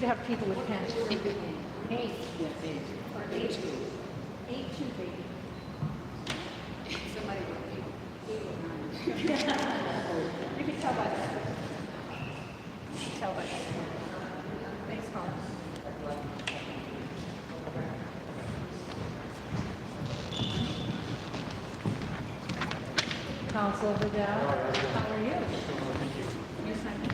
good to have people with pens. 8. Yes, 8. Or 8. 8, 2, baby. Somebody wrote 8. 8 or 9. You can tell by that. You can tell by that. Thanks, Colin. Council Vidal, how are you? You signed it.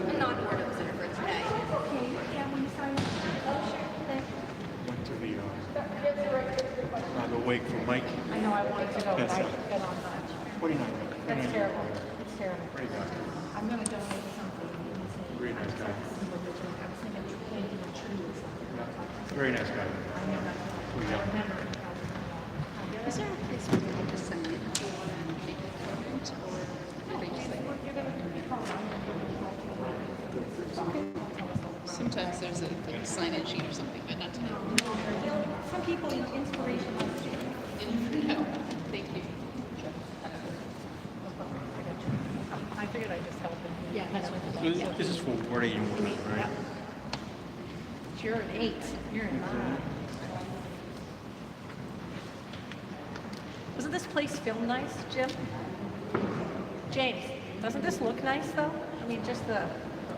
I'm not an order visitor for today. Okay, yeah, when you sign it. Oh, sure. Thank you. Went to the wake for Mike. I know I wanted to go, but I got on time. 49. That's terrible. It's terrible. Great guy. I'm going to donate something. Very nice guy. I was thinking of planting a tree or something. Very nice guy. I know that. I remember. Is there a place where they just send it to and make it current, or they just like, sometimes there's a like, sign-in sheet or something, but not tonight. Some people need inspiration on the street. No, thank you. I figured I'd just help him. Yeah, that's what This is for Ward 81, right? You're an 8. You're an 9. Wasn't this place film nice, Jim? James, doesn't this look nice though? I mean, just the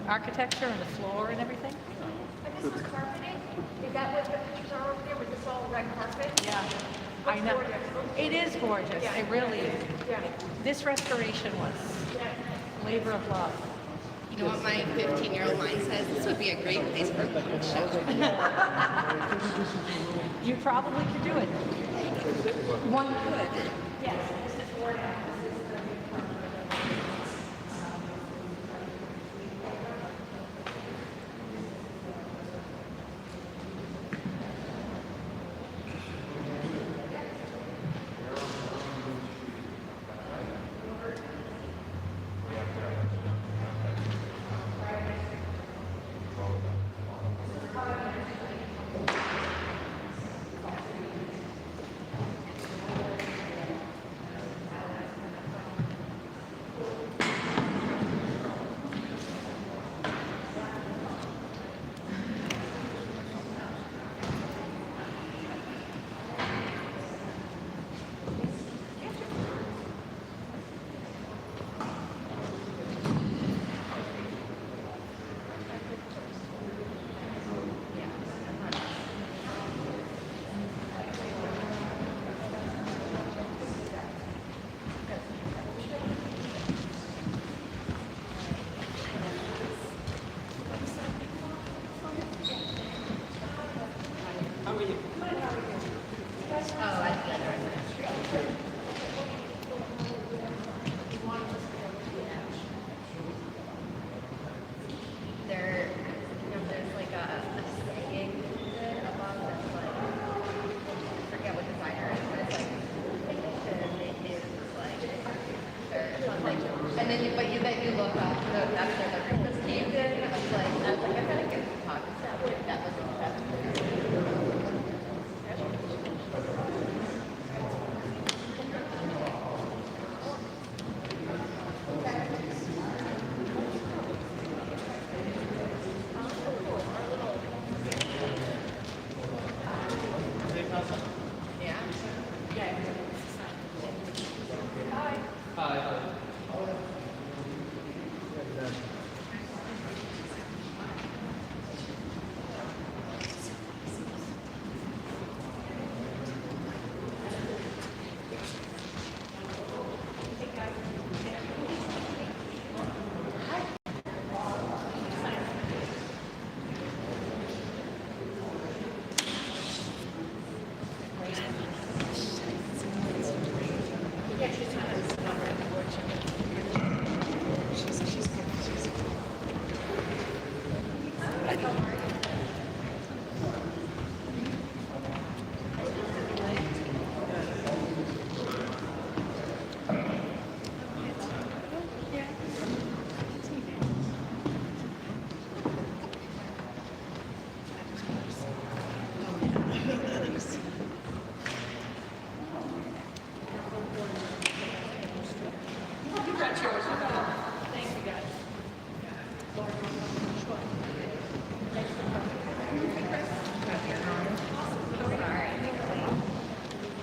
architecture and the floor and everything? And this is carpeting? Is that what the pictures are over there with this all red carpet? Yeah, I know. It is gorgeous. Yeah. It really is. Yeah. This restoration was labor of love. You know what my 15-year-old mind says? This would be a great place for a book show. You probably could do it. One could. Yes, this is Ward.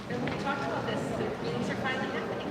And we talked about this, the meetings are finally happening.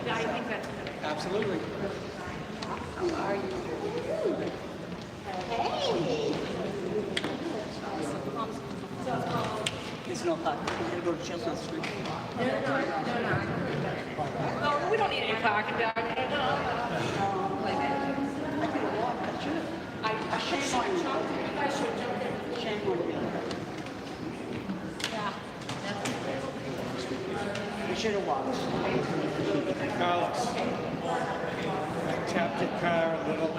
Yeah, I think that's good. Absolutely. It's not hot. We're gonna go to Chestnut Street. No, we don't need any parking down there. I should sign. You guys should jump in. Shame on me. Yeah. We should have walked. Carlos. Tapped the car a little.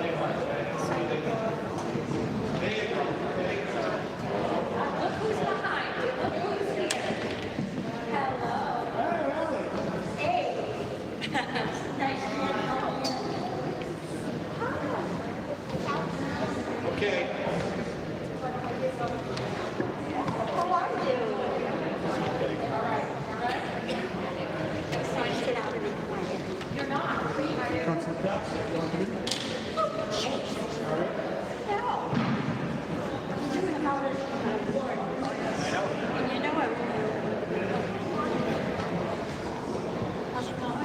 Look who's behind you. Look who's here. Hello. Hey. Nice to meet you. Okay. How are you? Sit down and be quiet. You're not. No. You're doing about it. And you know it. How's it going?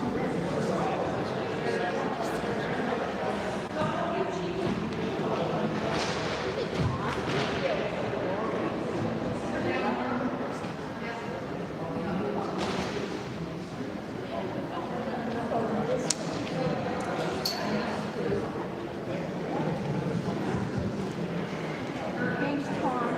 Name's Tom.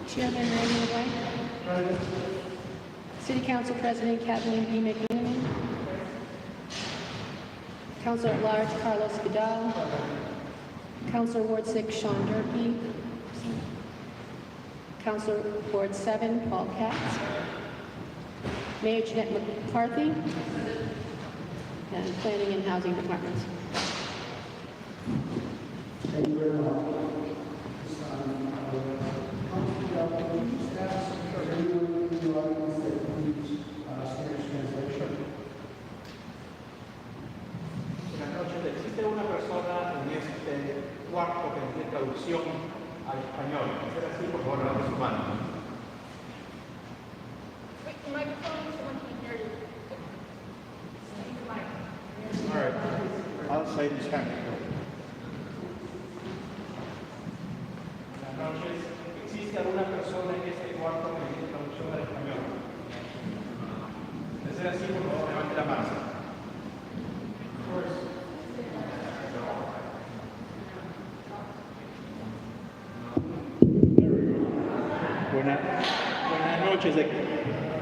Chairman Raymond White. City Council President Kathleen B. McMenamin. Councilor at Large Carlos Vidal. Councilor Ward 6 Sean Durkee. Councilor Ward 7 Paul Katz. Mayor Jeanette McCarthy. And Planning and Housing Departments. Thank you very much. Anyone in the audience that needs Spanish translation? Buenas noches. ¿Existe una persona en este cuarto que tiene traducción al español? ¿Ser así, por favor, levante su mano? Wait, the microphone, someone can hear you. Speak the mic. All right. I'll say this time. Buenas noches. ¿Existe alguna persona en este cuarto que tiene traducción al español? De ser así, por favor, levante la mano. Buenas noches.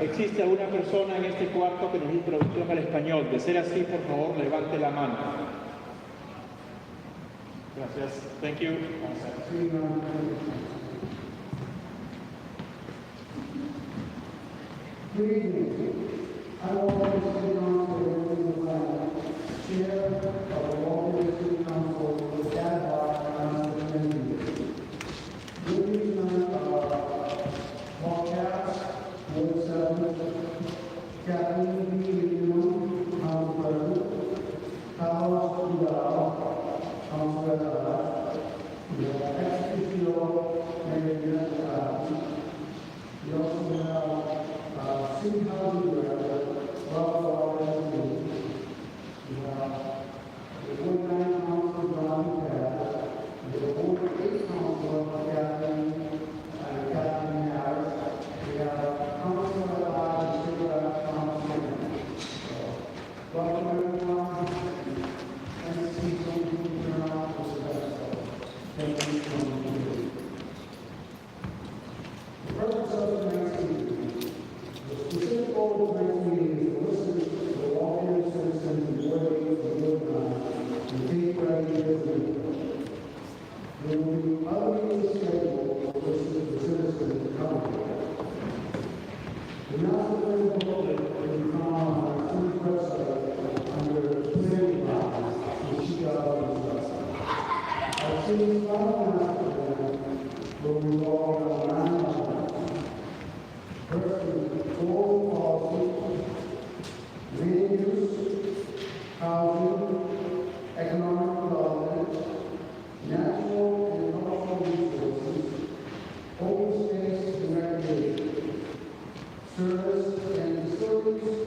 ¿Existe alguna persona en este cuarto que necesite traducción al español? De ser así, por favor, levante la mano. Gracias. Thank you. Good evening. I'm always sitting on the chair of the Waltham City Council with that bar on the committee. With me tonight are Paul Katz, Kathleen B. Newman, Council President. Carlos Vidal, Council President. We have ex officio Mayor Jennifer. We also have City Housing Director, Rob Waltham. We have the Wood 9 Council, John Pass. We have Wood 8 Council, Kathleen Harris. We have Council at Large, City Council. Welcome everyone, and see some people turn out for the best. Thank you for coming. The purpose of tonight's meeting, the specific goal of tonight's meeting is to listen to the Waltham citizens and work for Woodbine and take what ideas they have. There will be other meetings scheduled to listen to the citizens and come. The master plan booklet can be found on our city's website under planning documents and see our website. Our city's final master plan will revolve around 9 elements. First is goal policy, land use, housing, economic development, natural and cultural resources, open space and recreation, service and facilities,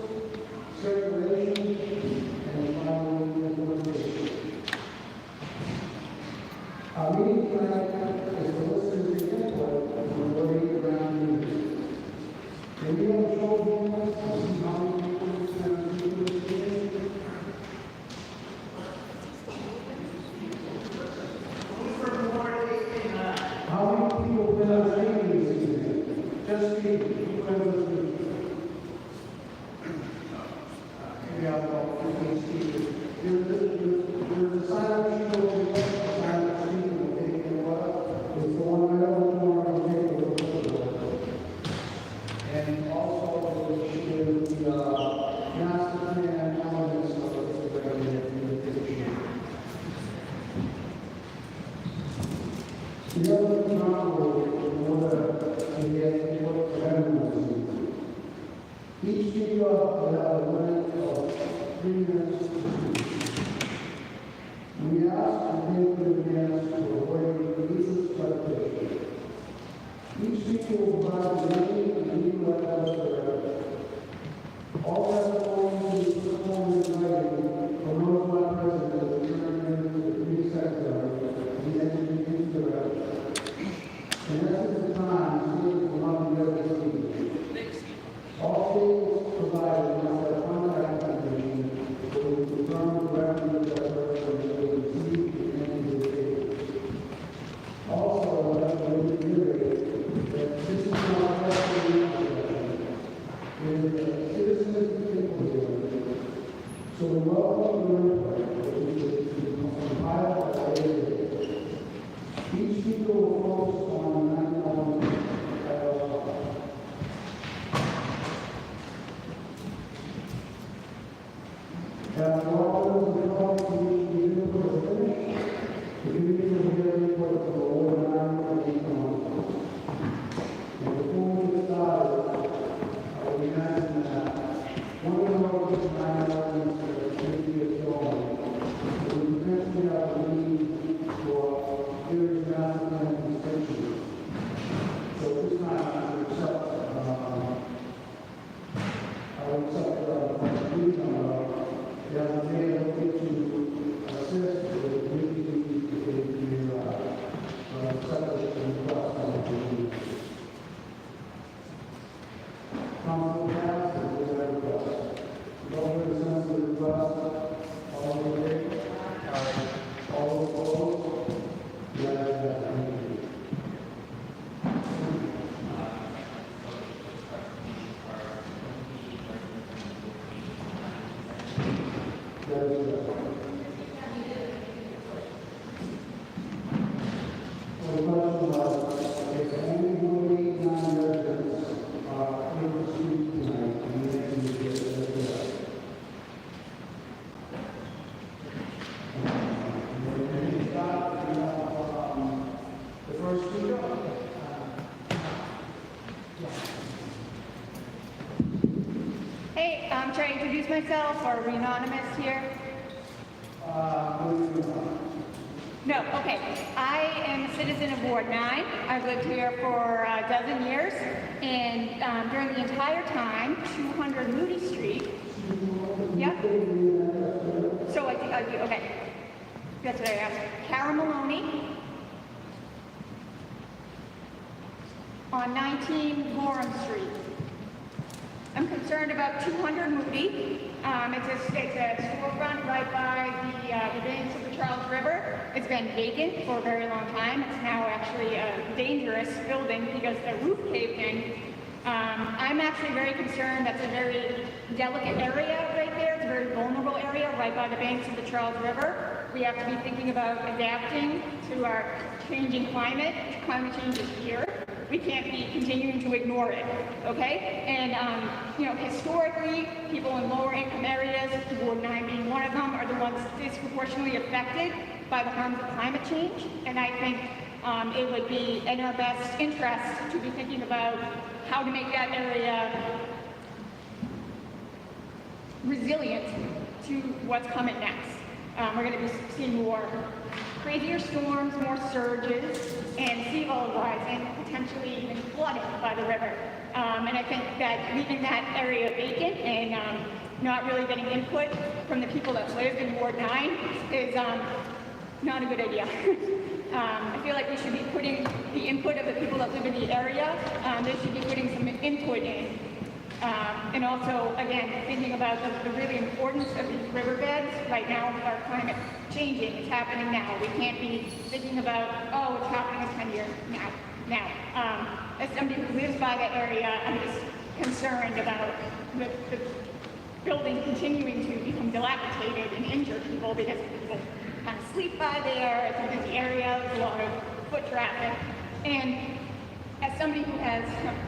circulation, and finally implementation. Our meeting tonight is to listen to input from the way around you. Can we have a show of hands to see how many people are here? How many people been on training this evening? Just speak. Who can listen? Maybe I'll go. There's a silent sheet over there. The silent sheet will take you what? It's the one right over the corner will take you and also the master plan elements of the regulation. The other example in order to get what the everyone each speaker will have a limit of 3 minutes to speak. We ask and give the advance to avoid useless repetition. Each speaker will provide a name and email address for record. All testimony is performed in writing from those by President of the Community Secretary. The entity into the record. In essence of time, statements will not be read this evening. All statements provided must have contact information will be confirmed directly with that person who will receive the end of the statement. Also, let me reiterate that this is not a question. It is a citizen's inquiry. So we welcome your input, which is compiled by the each speaker will focus on 9 elements at a time. As all the public meeting is finished, the committee will hear the report of the Lord and I and before we get started, I would imagine that one of those 9 elements that the committee is going will potentially have a need for various master plan extensions. So this time I would accept the other day I get to assist with the community in the separate request on the community. Council passes with that request. Those who sense the request, all in favor? All opposed? The ayes have it. Hey, should I introduce myself or are we anonymous here? No, okay. I am a citizen of Ward 9. I've lived here for a dozen years, and during the entire time, 200 Moody Street. Yep. So I think I'd be, okay. That's what I asked. Kara Maloney on 19 Gorham Street. I'm concerned about 200 Moody. It's a storefront right by the banks of the Charles River. It's been vacant for a very long time. It's now actually a dangerous building because the roof caved in. I'm actually very concerned. That's a very delicate area right there. It's a very vulnerable area right by the banks of the Charles River. We have to be thinking about adapting to our changing climate. Climate change is here. We can't be continuing to ignore it, okay? And, historically, people in lower income areas, Ward 9 being one of them, are the ones disproportionately affected by the harms of climate change. And I think it would be in our best interest to be thinking about how to make that area resilient to what's coming next. We're going to be seeing more crazier storms, more surges, and sea level rising, potentially even flooding by the river. And I think that leaving that area vacant and not really getting input from the people that live in Ward 9 is not a good idea. I feel like we should be putting the input of the people that live in the area, they should be putting some input in. And also, again, thinking about the really importance of these riverbeds. Right now, with our climate changing, it's happening now. We can't be thinking about, oh, it's happening in 10 years now. As somebody who lives by that area, I'm just concerned about the building continuing to become dilapidated and injure people because people kind of sleep by there. It's a busy area, there's a lot of foot traffic. And as somebody who has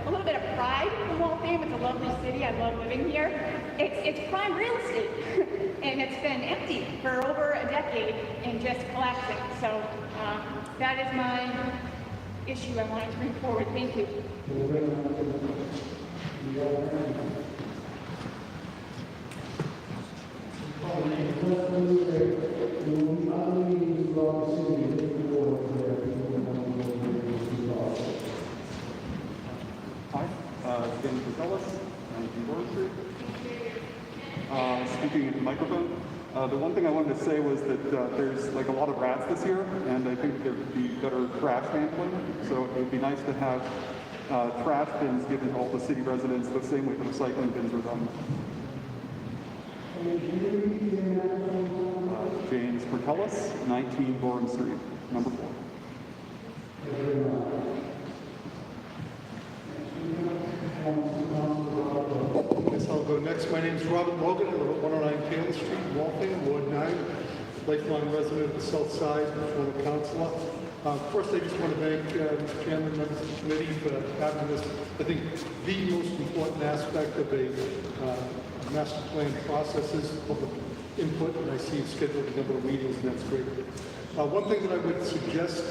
a little bit of pride in Waltham, it's a lovely city, I love living here, it's prime real estate. And it's been empty for over a decade and just collapsing. So that is my issue I wanted to bring forward. Thank you. Hi, Ben Casellas, 19 Warren Street. Speaking into the microphone. The one thing I wanted to say was that there's like a lot of rats this year, and I think there would be better trash handling. So it would be nice to have trash bins given to all the city residents the same way the recycling bins are done. James Portellis, 19 Gorham Street, number 4. Guess I'll go next. My name is Robert Logan. I live at 109 Taylor Street, Waltham, Ward 9. Lifelong resident of the South Side, former councilor. First, I just want to thank Mr. Chairman, members of the committee for having this, I think, the most important aspect of a master plan process is public input, and I see you've scheduled a number of meetings, and that's great. One thing that I would suggest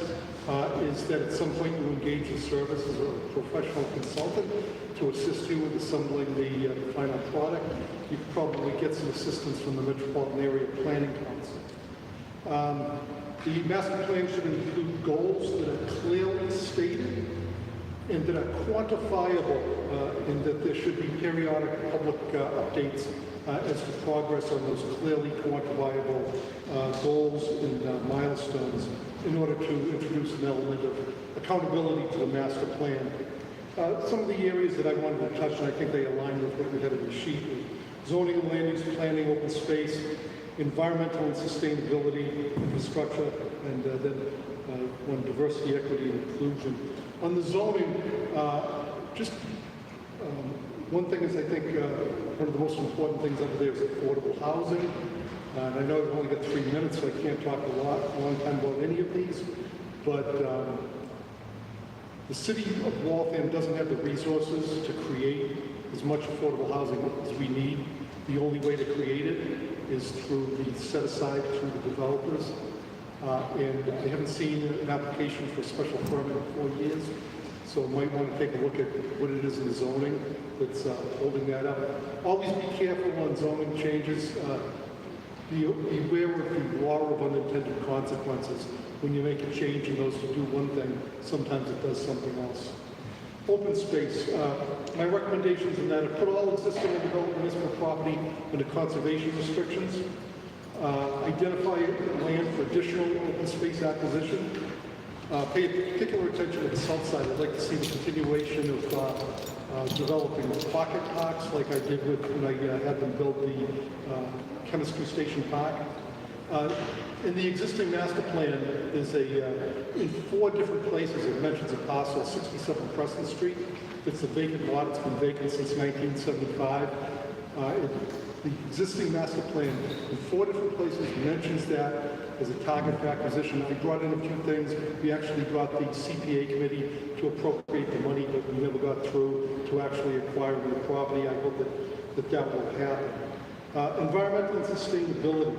is that at some point you engage a service as a professional consultant to assist you with assembling the final product. You could probably get some assistance from the Metropolitan Area Planning Council. The master plan should include goals that are clearly stated and that are quantifiable, and that there should be periodic public updates as to progress on those clearly quantifiable goals and milestones in order to introduce an element of accountability to the master plan. Some of the areas that I wanted to touch, and I think they align with what we had in the sheet, zoning and land use planning, open space, environmental and sustainability, infrastructure, and then on diversity, equity, and inclusion. On the zoning, one thing is I think one of the most important things over there is affordable housing. And I know I've only got 3 minutes, so I can't talk a long time about any of these, but the city of Waltham doesn't have the resources to create as much affordable housing as we need. The only way to create it is through the set-aside through the developers. And I haven't seen an application for a special permit in 4 years. So might want to take a look at what it is in zoning that's holding that up. Always be careful on zoning changes. Beware of the law of unintended consequences. When you make a change and those to do one thing, sometimes it does something else. Open space. My recommendations in that are put all existing and developed municipal property under conservation restrictions. Identify land for additional open space acquisition. Pay particular attention to the south side. I'd like to see the continuation of developing pocket parks like I did with when I had them build the Chemistry Station Park. In the existing master plan, there's in 4 different places, it mentions a parcel, 67 Preston Street. It's a vacant lot. It's been vacant since 1975. The existing master plan in 4 different places mentions that as a target for acquisition. I brought in a few things. We actually brought the CPA committee to appropriate the money, but we never got through to actually acquire the property. I hope that will happen. Environmental and sustainability.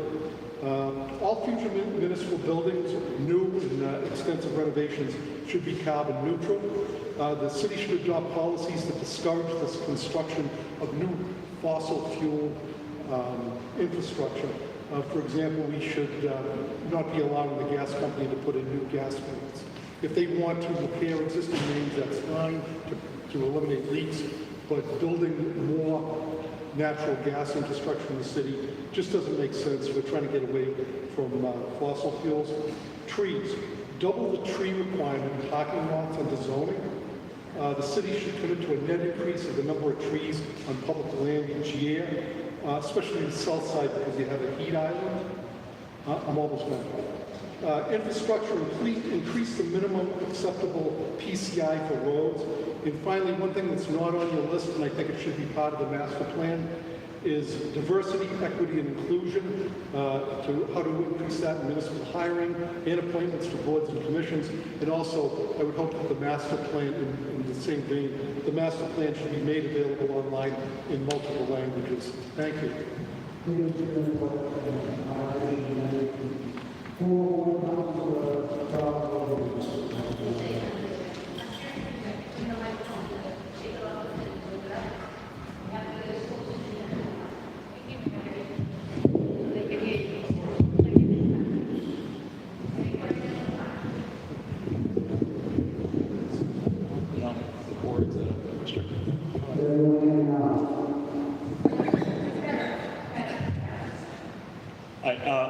All future municipal buildings, new and extensive renovations, should be carbon neutral. The city should adopt policies that discourage the construction of new fossil fuel infrastructure. For example, we should not be allowing the gas company to put in new gas mains. If they want to repair existing mains, that's fine to eliminate leaks, but building more natural gas infrastructure in the city just doesn't make sense. We're trying to get away from fossil fuels. Trees. Double the tree requirement in parking lots under zoning. The city should commit to a net increase of the number of trees on public land each year, especially in the south side because you have a heat island. I'm almost done. Infrastructure, increase the minimum acceptable PCI for roads. And finally, one thing that's not on your list, and I think it should be part of the master plan, is diversity, equity, and inclusion, to how to increase that in municipal hiring and appointments to boards and commissions. And also, I would hope that the master plan, in the same vein, the master plan should be made available online in multiple languages. Thank you.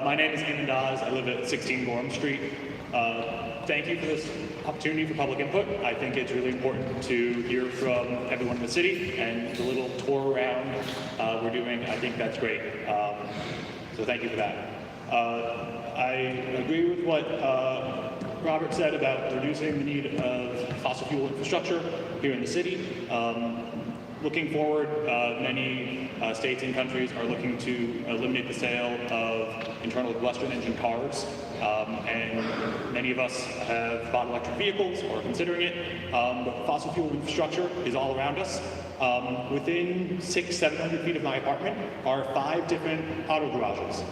My name is Eamon Dawes. I live at 16 Gorham Street. Thank you for this opportunity for public input. I think it's really important to hear from everyone in the city, and the little tour around we're doing, I think that's great. So thank you for that. I agree with what Robert said about reducing the need of fossil fuel infrastructure here in the city. Looking forward, many states and countries are looking to eliminate the sale of internal combustion engine cars, and many of us have bought electric vehicles or are considering it, but fossil fuel infrastructure is all around us. Within 600-700 feet of my apartment are 5 different auto garages.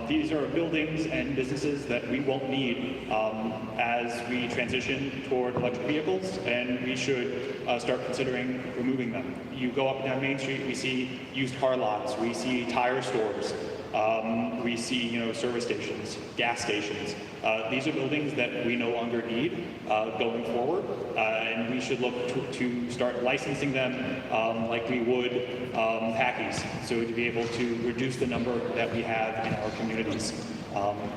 These are buildings and businesses that we won't need as we transition toward electric vehicles, and we should start considering removing them. You go up and down Main Street, we see used car lots, we see tire stores, we see service stations, gas stations. These are buildings that we no longer need going forward, and we should look to start licensing them like we would Packies, so to be able to reduce the number that we have in our communities.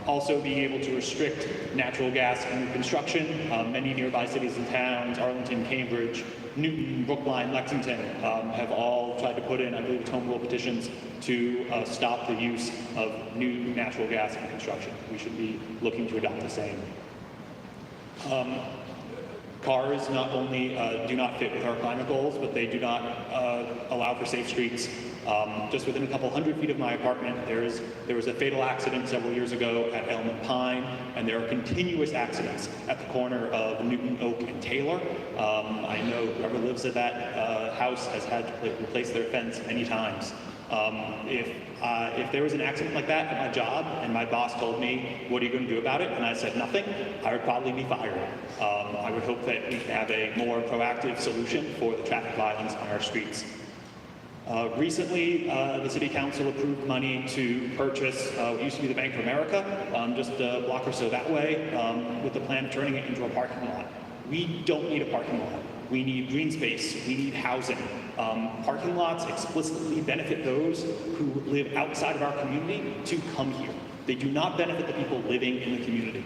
Also being able to restrict natural gas in construction. Many nearby cities and towns, Arlington, Cambridge, Newton, Brookline, Lexington, have all tried to put in, I believe, home rule petitions to stop the use of new natural gas in construction. We should be looking to adopt the same. Cars not only do not fit with our climate goals, but they do not allow for safe streets. Just within a couple hundred feet of my apartment, there was a fatal accident several years ago at Elm and Pine, and there are continuous accidents at the corner of Newton, Oak, and Taylor. I know whoever lives at that house has had to replace their fence many times. If there was an accident like that at my job and my boss told me, what are you going to do about it? And I said nothing, I would probably be fired. I would hope that we can have a more proactive solution for the traffic violence on our streets. Recently, the City Council approved money to purchase what used to be the Bank of America, just a block or so that way, with the plan of turning it into a parking lot. We don't need a parking lot. We need green space. We need housing. Parking lots explicitly benefit those who live outside of our community to come here. They do not benefit the people living in the community.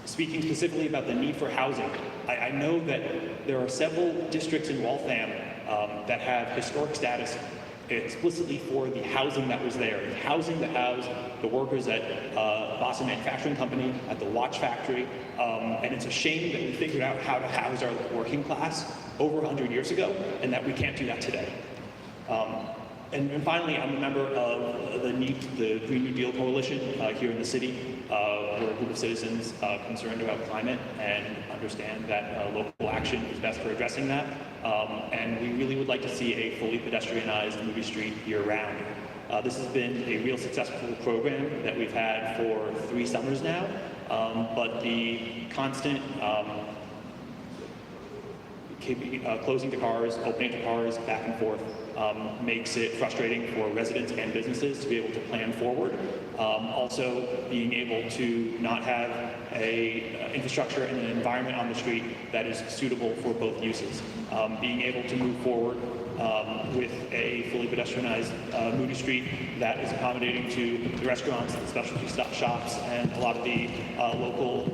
Speaking specifically about the need for housing, I know that there are several districts in Waltham that have historic status explicitly for the housing that was there, the housing that housed the workers at Boston Manufacturing Company, at the watch factory, and it's a shame that we figured out how to house our working class over 100 years ago, and that we can't do that today. And finally, I'm a member of the Green New Deal Coalition here in the city. We're a group of citizens concerned about climate and understand that local action is best for addressing that. And we really would like to see a fully pedestrianized movie street year-round. This has been a real successful program that we've had for 3 summers now, but the constant closing to cars, opening to cars, back and forth, makes it frustrating for residents and businesses to be able to plan forward. Also, being able to not have a infrastructure and an environment on the street that is suitable for both uses. Being able to move forward with a fully pedestrianized Moody Street that is accommodating to the restaurants, the specialty shops, and a lot of the local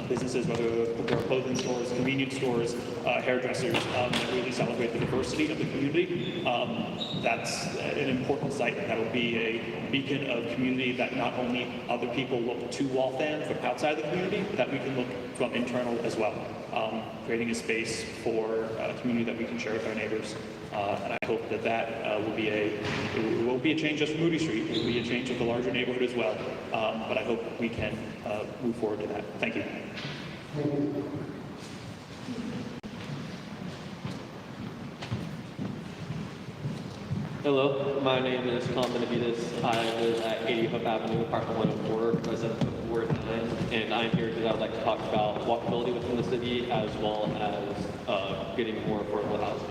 businesses, whether they're clothing stores, convenience stores, hairdressers, that really celebrate the diversity of the community. That's an important site that will be a beacon of community that not only other people look to Waltham from outside the community, but that we can look from internal as well. Creating a space for a community that we can share with our neighbors. And I hope that that will be it won't be a change just for Moody Street, it will be a change of the larger neighborhood as well. But I hope we can move forward to that. Thank you. Hello, my name is Tom Benavides. I live at 80 Hope Avenue, apartment 104, resident of Ward 9, and I'm here because I would like to talk about walkability within the city as well as getting more affordable housing.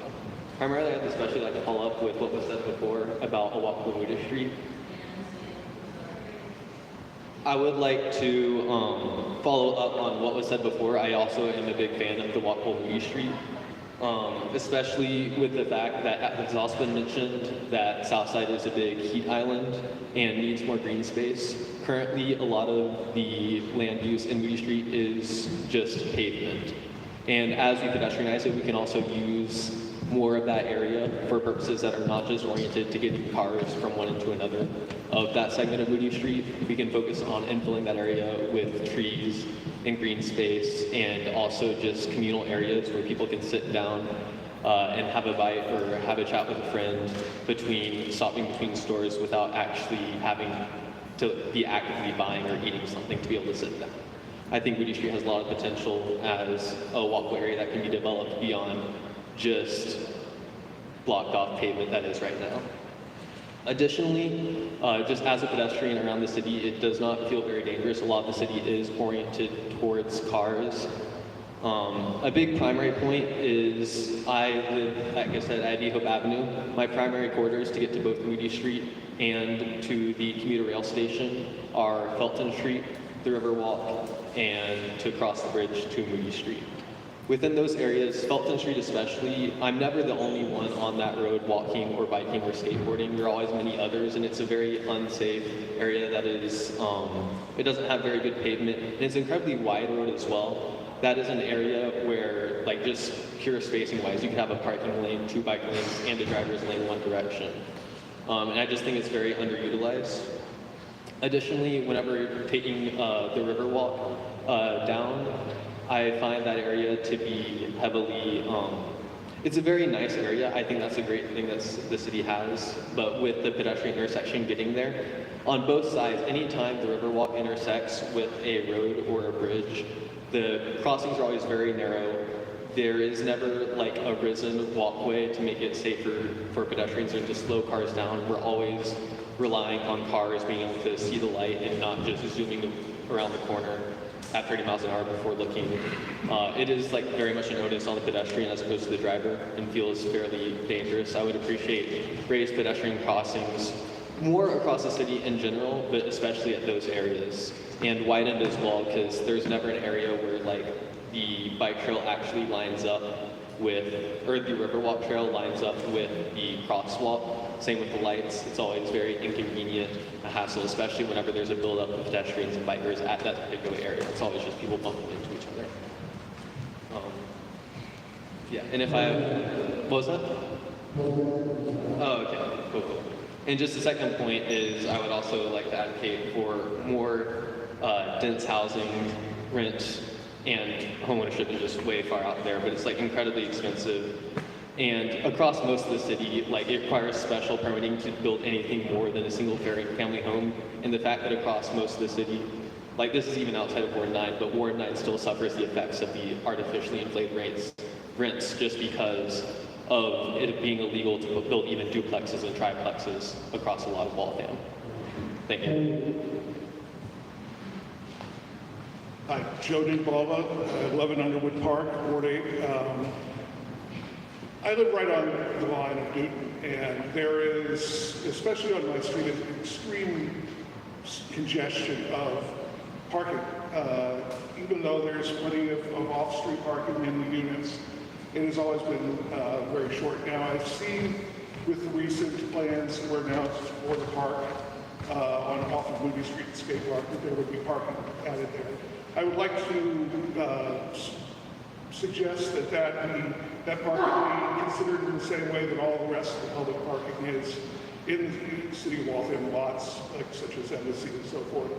Primarily, I'd especially like to follow up with what was said before about a walkable Moody Street. I would like to follow up on what was said before. I also am a big fan of the walkable Moody Street. Especially with the fact that it has also been mentioned that Southside is a big heat island and needs more green space. Currently, a lot of the land use in Moody Street is just pavement. And as we pedestrianize it, we can also use more of that area for purposes that are not just oriented to getting cars from one end to another of that segment of Moody Street. We can focus on infilling that area with trees and green space, and also just communal areas where people can sit down and have a bite or have a chat with a friend stopping between stores without actually having to be actively buying or eating something to be able to sit down. I think Moody Street has a lot of potential as a walkway area that can be developed beyond just blocked off pavement that is right now. Additionally, just as a pedestrian around the city, it does not feel very dangerous. A lot of the city is oriented towards cars. A big primary point is I live, like I said, at 80 Hope Avenue. My primary corridors to get to both Moody Street and to the commuter rail station are Felton Street, the Riverwalk, and to cross the bridge to Moody Street. Within those areas, Felton Street especially, I'm never the only one on that road walking or biking or skateboarding. There are always many others, and it's a very unsafe area that is, it doesn't have very good pavement, and it's an incredibly wide road as well. That is an area where, like, just pure spacing wise, you could have a parking lane, 2 bike lanes, and a driver's lane one direction. And I just think it's very underutilized. Additionally, whenever you're taking the Riverwalk down, I find that area to be heavily, it's a very nice area. I think that's a great thing that the city has, but with the pedestrian intersection getting there, on both sides, anytime the Riverwalk intersects with a road or a bridge, the crossings are always very narrow, there is never like a risen walkway to make it safer for pedestrians or to slow cars down. We're always relying on cars being able to see the light and not just zooming around the corner at 30 miles an hour before looking. It is like very much an onus on the pedestrian as opposed to the driver and feels fairly dangerous. I would appreciate raised pedestrian crossings more across the city in general, but especially at those areas, and widened as well, because there's never an area where like the bike trail actually lines up with, or the Riverwalk trail lines up with the crosswalk. Same with the lights. It's always very inconvenient, a hassle, especially whenever there's a buildup of pedestrians and bikers at that particular area. It's always just people bumping into each other. Yeah, and if I, what was that? Oh, okay, cool. And just the second point is I would also like to advocate for more dense housing, rent, and homeownership is just way far out there, but it's like incredibly expensive. And across most of the city, like it requires special permitting to build anything more than a single family home. And the fact that across most of the city, like this is even outside of Ward 9, but Ward 9 still suffers the effects of the artificially inflated rents just because of it being illegal to build even duplexes and triplexes across a lot of Waltham. Thank you. Hi, Joe DiBalba, 11 Underwood Park, Ward 8. I live right on the line of Newton, and there is, especially on my street, an extreme congestion of parking. Even though there's plenty of off-street parking in the units, it has always been very short. Now, I've seen with the recent plans where now it's for the park off of Moody Street and Skate Park, that there would be parking added there. I would like to suggest that parking be considered in the same way that all the rest of the public parking is in the city of Waltham lots, like such as Embassy and so forth,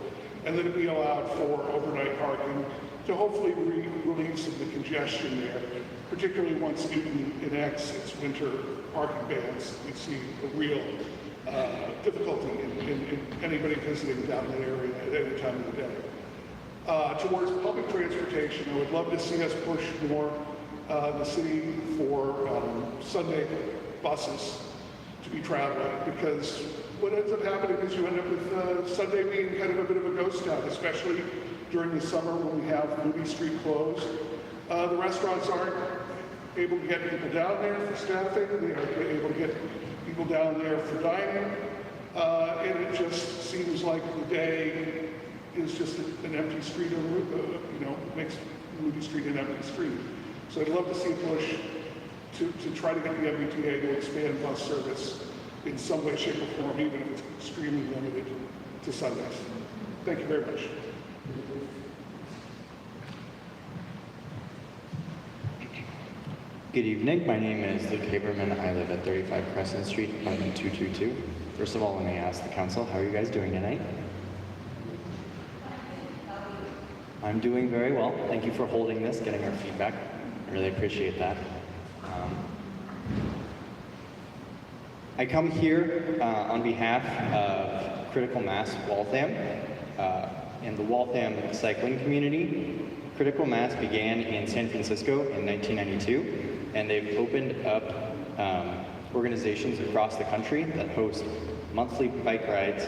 and that it be allowed for overnight parking to hopefully relieve some of the congestion there, particularly once Newton enacts its winter parking bans. We see a real difficulty in anybody visiting down that area at any time of the day. Towards public transportation, I would love to see us push more the city for Sunday buses to be traveling, because what ends up happening is you end up with Sunday being kind of a bit of a ghost town, especially during the summer when we have Moody Street closed. The restaurants aren't able to get people down there for staffing, they aren't able to get people down there for dining, and it just seems like the day is just an empty street, makes Moody Street an empty street. So I'd love to see a push to try to get the MBTA to expand bus service in some way, shape, or form, even if it's extremely limited to Sundays. Thank you very much. Good evening. My name is Luke Haberman. I live at 35 Crescent Street, apartment 222. First of all, let me ask the council, how are you guys doing tonight? I'm doing very well. Thank you for holding this, getting our feedback. I really appreciate that. I come here on behalf of Critical Mass Waltham and the Waltham cycling community. Critical Mass began in San Francisco in 1992, and they've opened up organizations across the country that host monthly bike rides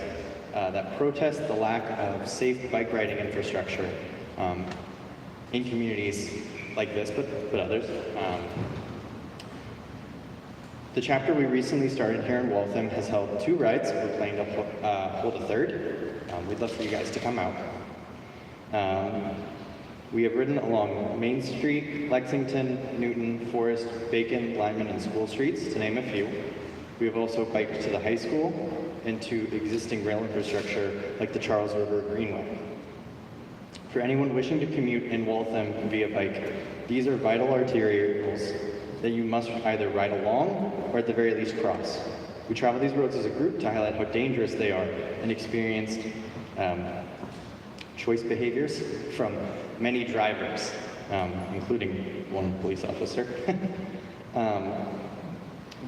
that protest the lack of safe bike riding infrastructure in communities like this, but others. The chapter we recently started here in Waltham has held 2 rides. We're planning to hold a 3rd. We'd love for you guys to come out. We have ridden along Main Street, Lexington, Newton, Forest, Bacon, Lyman, and School Streets, to name a few. We have also biked to the high school and to existing rail infrastructure like the Charles River Greenway. For anyone wishing to commute in Waltham via bike, these are vital arterials that you must either ride along or at the very least cross. We travel these roads as a group to highlight how dangerous they are and experienced choice behaviors from many drivers, including one police officer.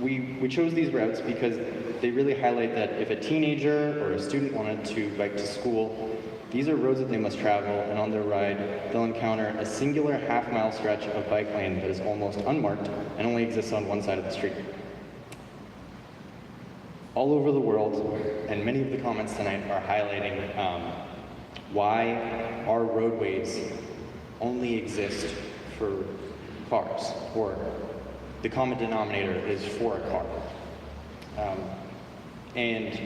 we chose these routes because they really highlight that if a teenager or a student wanted to bike to school, these are roads that they must travel, and on their ride, they'll encounter a singular half-mile stretch of bike lane that is almost unmarked and only exists on one side of the street. All over the world, and many of the comments tonight are highlighting why our roadways only exist for cars, or the common denominator is for a car. And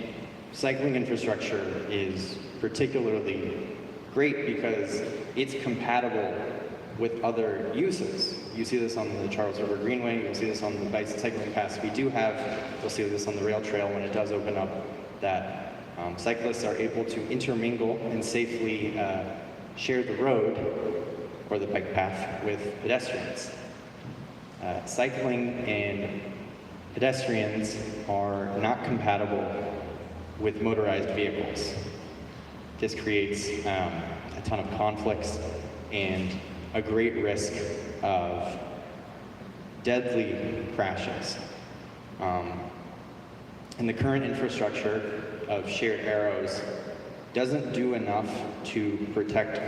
cycling infrastructure is particularly great because it's compatible with other uses. You see this on the Charles River Greenway, you'll see this on the bicycling paths we do have, you'll see this on the rail trail when it does open up, that cyclists are able to intermingle and safely share the road or the bike path with pedestrians. Cycling and pedestrians are not compatible with motorized vehicles. This creates a ton of conflicts and a great risk of deadly crashes. And the current infrastructure of shared arrows doesn't do enough to protect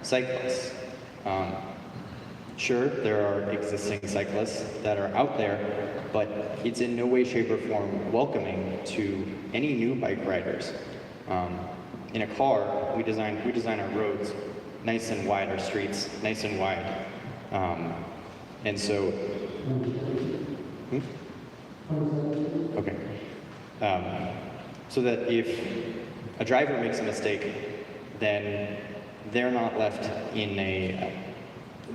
cyclists. Sure, there are existing cyclists that are out there, but it's in no way, shape, or form welcoming to any new bike riders. In a car, we design our roads nice and wide, our streets nice and wide. And so, okay. So that if a driver makes a mistake, then they're not left in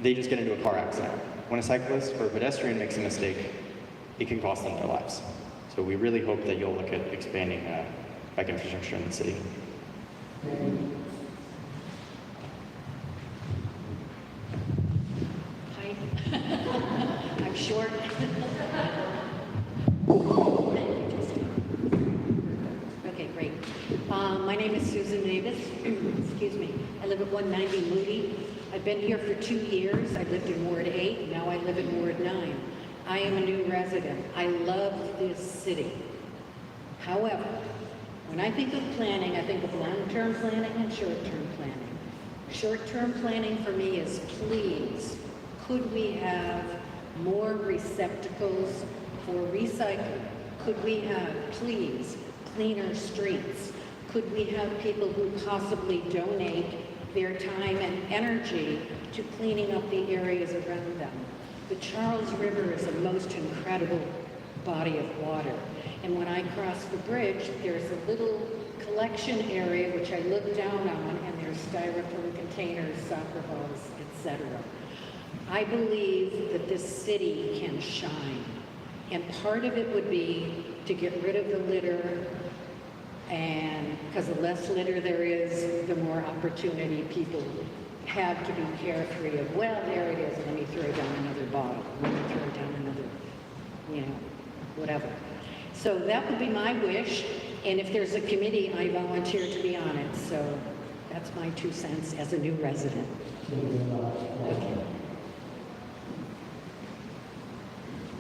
they just get into a car accident. When a cyclist or a pedestrian makes a mistake, it can cost them their lives. So we really hope that you'll look at expanding bike infrastructure in the city. Hi. I'm short. Okay, great. My name is Susan Davis. Excuse me. I live at 190 Moody. I've been here for 2 years. I lived in Ward 8. Now I live in Ward 9. I am a new resident. I love this city. However, when I think of planning, I think of long-term planning and short-term planning. Short-term planning for me is, please, could we have more receptacles for recycling? Could we have, please, cleaner streets? Could we have people who possibly donate their time and energy to cleaning up the areas around them? The Charles River is a most incredible body of water. And when I cross the bridge, there's a little collection area which I look down on, and there's styrofoam containers, soccer balls, etc. I believe that this city can shine. And part of it would be to get rid of the litter, and because the less litter there is, the more opportunity people have to be carefree of, well, there it is, let me throw down another bottle, let me throw down another, whatever. So that would be my wish, and if there's a committee, I volunteer to be on it. So that's my 2 cents as a new resident. Okay.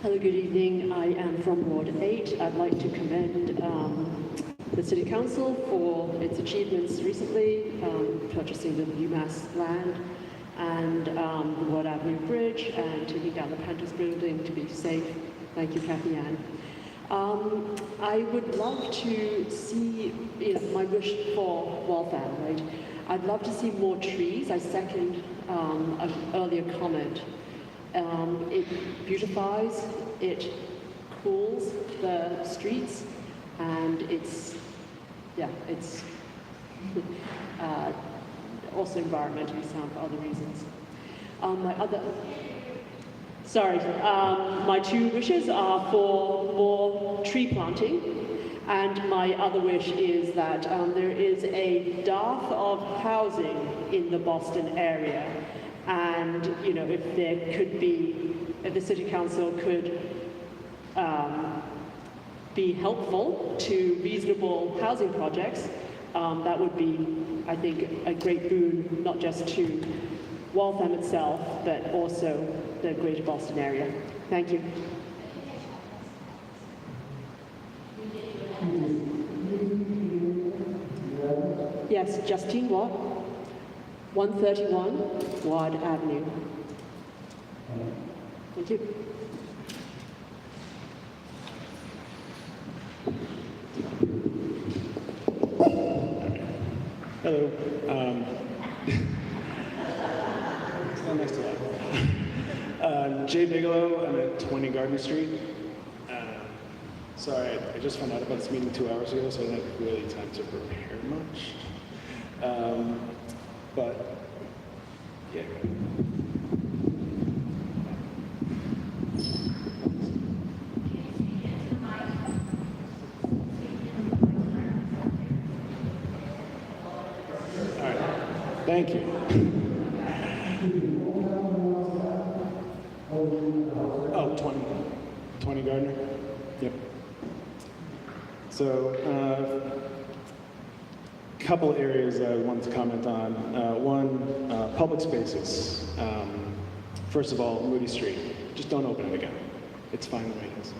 Hello, good evening. I am from Ward 8. I'd like to commend the City Council for its achievements recently, purchasing the UMass land and the Ward Avenue Bridge and taking down the Panthers building to be safe. Thank you, Kathy Ann. I would love to see, my wish for Waltham, right? I'd love to see more trees. I second an earlier comment. It beautifies, it cools the streets, and it's also environmentally sound for other reasons. My 2 wishes are for more tree planting, and my other wish is that there is a dearth of housing in the Boston area, and if the City Council could be helpful to reasonable housing projects, that would be, I think, a great boon, not just to Waltham itself, but also the greater Boston area. Thank you. Yes, Justine Watt, 131 Ward Avenue. Thank you. Hello. Stand next to that. Jay Bigelow. I'm at 20 Gardner Street. Sorry, I just found out about this meeting 2 hours ago, so I didn't have really time to prepare much. But, yeah. All right. Thank you. Oh, 20 Gardner? Yep. So, couple areas I wanted to comment on. One, public spaces. First of all, Moody Street. Just don't open it again. It's fine the way it is.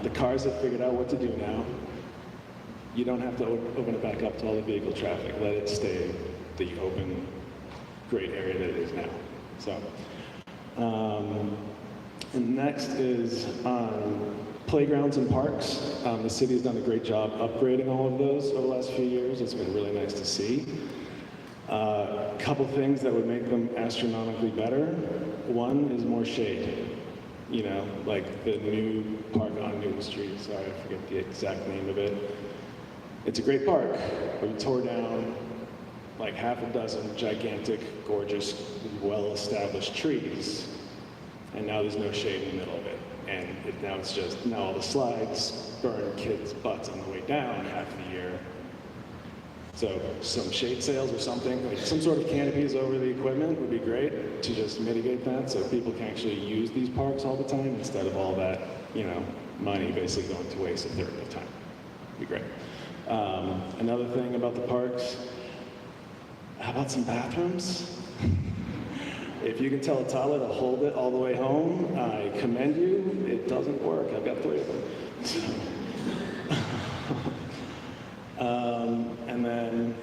The cars have figured out what to do now. You don't have to open it back up to all the vehicle traffic. Let it stay the open, great area that it is now. So, and next is playgrounds and parks. The city has done a great job upgrading all of those over the last few years. It's been really nice to see. A couple things that would make them astronomically better. One is more shade. You know, like the new park on Newton Street. Sorry, I forget the exact name of it. It's a great park, but we tore down like half a dozen gigantic, gorgeous, well-established trees, and now there's no shade in the middle of it. And now all the slides burn kids' butts on the way down half the year. So some shade sails or something, like some sort of canopies over the equipment would be great to just mitigate that, so people can actually use these parks all the time instead of all that, money basically going to waste a third of the time. Be great. Another thing about the parks, how about some bathrooms? If you can tell a toddler to hold it all the way home, I commend you. It doesn't work. I've got 3 of them. And then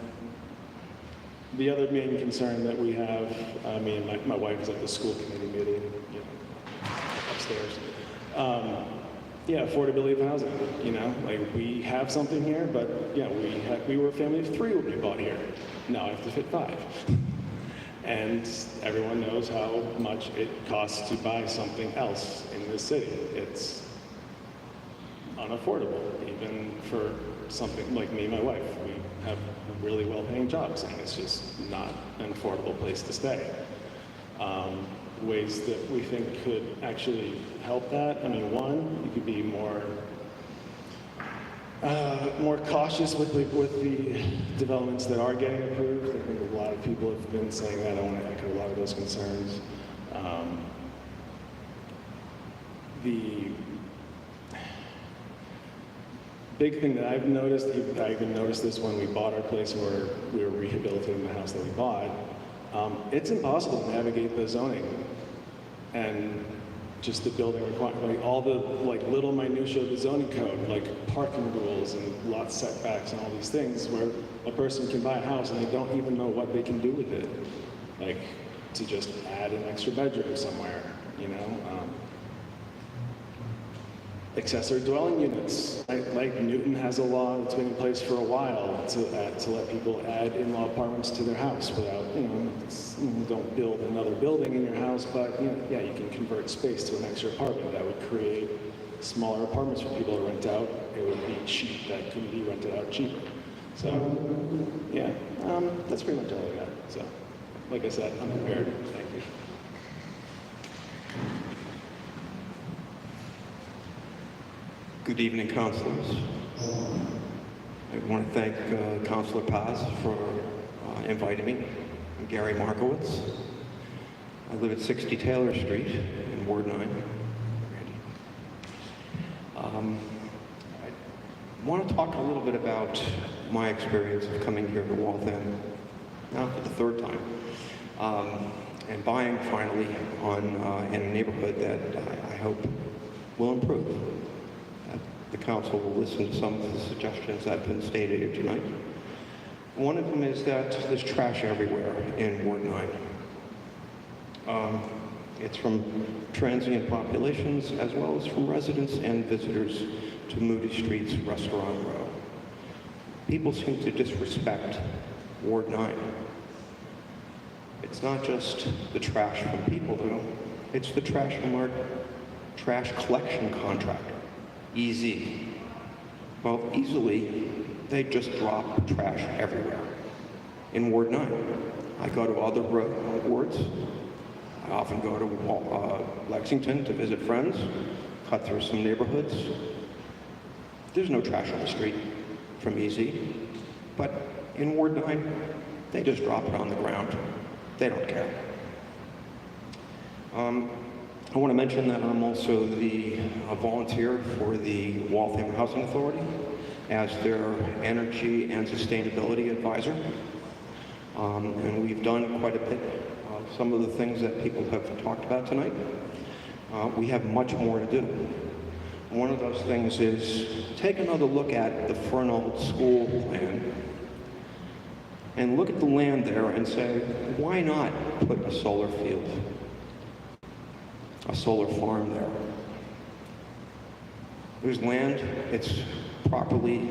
the other main concern that we have, me and my wife is at the school committee meeting, upstairs. Yeah, affordability of housing, like we have something here, but yeah, we were a family of 3 when we bought here. Now I have to fit 5. And everyone knows how much it costs to buy something else in this city. It's unaffordable, even for something like me and my wife. We have really well-paying jobs, and it's just not an affordable place to stay. Ways that we think could actually help that. I mean, one, you could be more cautious with the developments that are getting approved. I think a lot of people have been saying that. I want to echo a lot of those concerns. The big thing that I've noticed, I even noticed this when we bought our place where we were rehabilitating the house that we bought, it's impossible to navigate the zoning and just the building requirement, like all the little minutiae of the zoning code, like parking rules and lot setbacks and all these things, where a person can buy a house and they don't even know what they can do with it, like to just add an extra bedroom somewhere, Accessory dwelling units, like Newton has a law that's been in place for a while to let people add in-law apartments to their house without, don't build another building in your house, but yeah, you can convert space to an extra apartment. That would create smaller apartments for people to rent out. It would be cheap, that could be rented out cheaper. So, yeah, that's pretty much all I got. So, like I said, I'm prepared. Thank you. Good evening, councilors. I want to thank Councilor Paz for inviting me. I'm Gary Markowitz. I live at 60 Taylor Street in Ward 9. I want to talk a little bit about my experience of coming here to Waltham, now for the 3rd time, and buying finally in a neighborhood that I hope will improve. the council will listen to some of the suggestions that have been stated here tonight. One of them is that there's trash everywhere in Ward 9. It's from transient populations as well as from residents and visitors to Moody Street's Restaurant Row. People seem to disrespect Ward 9. It's not just the trash from people, though. It's the trash from our trash collection contractor, EZ. Well, easily, they just drop trash everywhere. In Ward 9, I go to other wards. I often go to Lexington to visit friends, cut through some neighborhoods. There's no trash on the street from EZ, but in Ward 9, they just drop it on the ground. They don't care. I want to mention that I'm also the volunteer for the Waltham Housing Authority as their energy and sustainability advisor. And we've done quite a bit of some of the things that people have talked about tonight. We have much more to do. One of those things is take another look at the Fernald School plan and look at the land there and say, why not put a solar field, a solar farm there? There's land, it's properly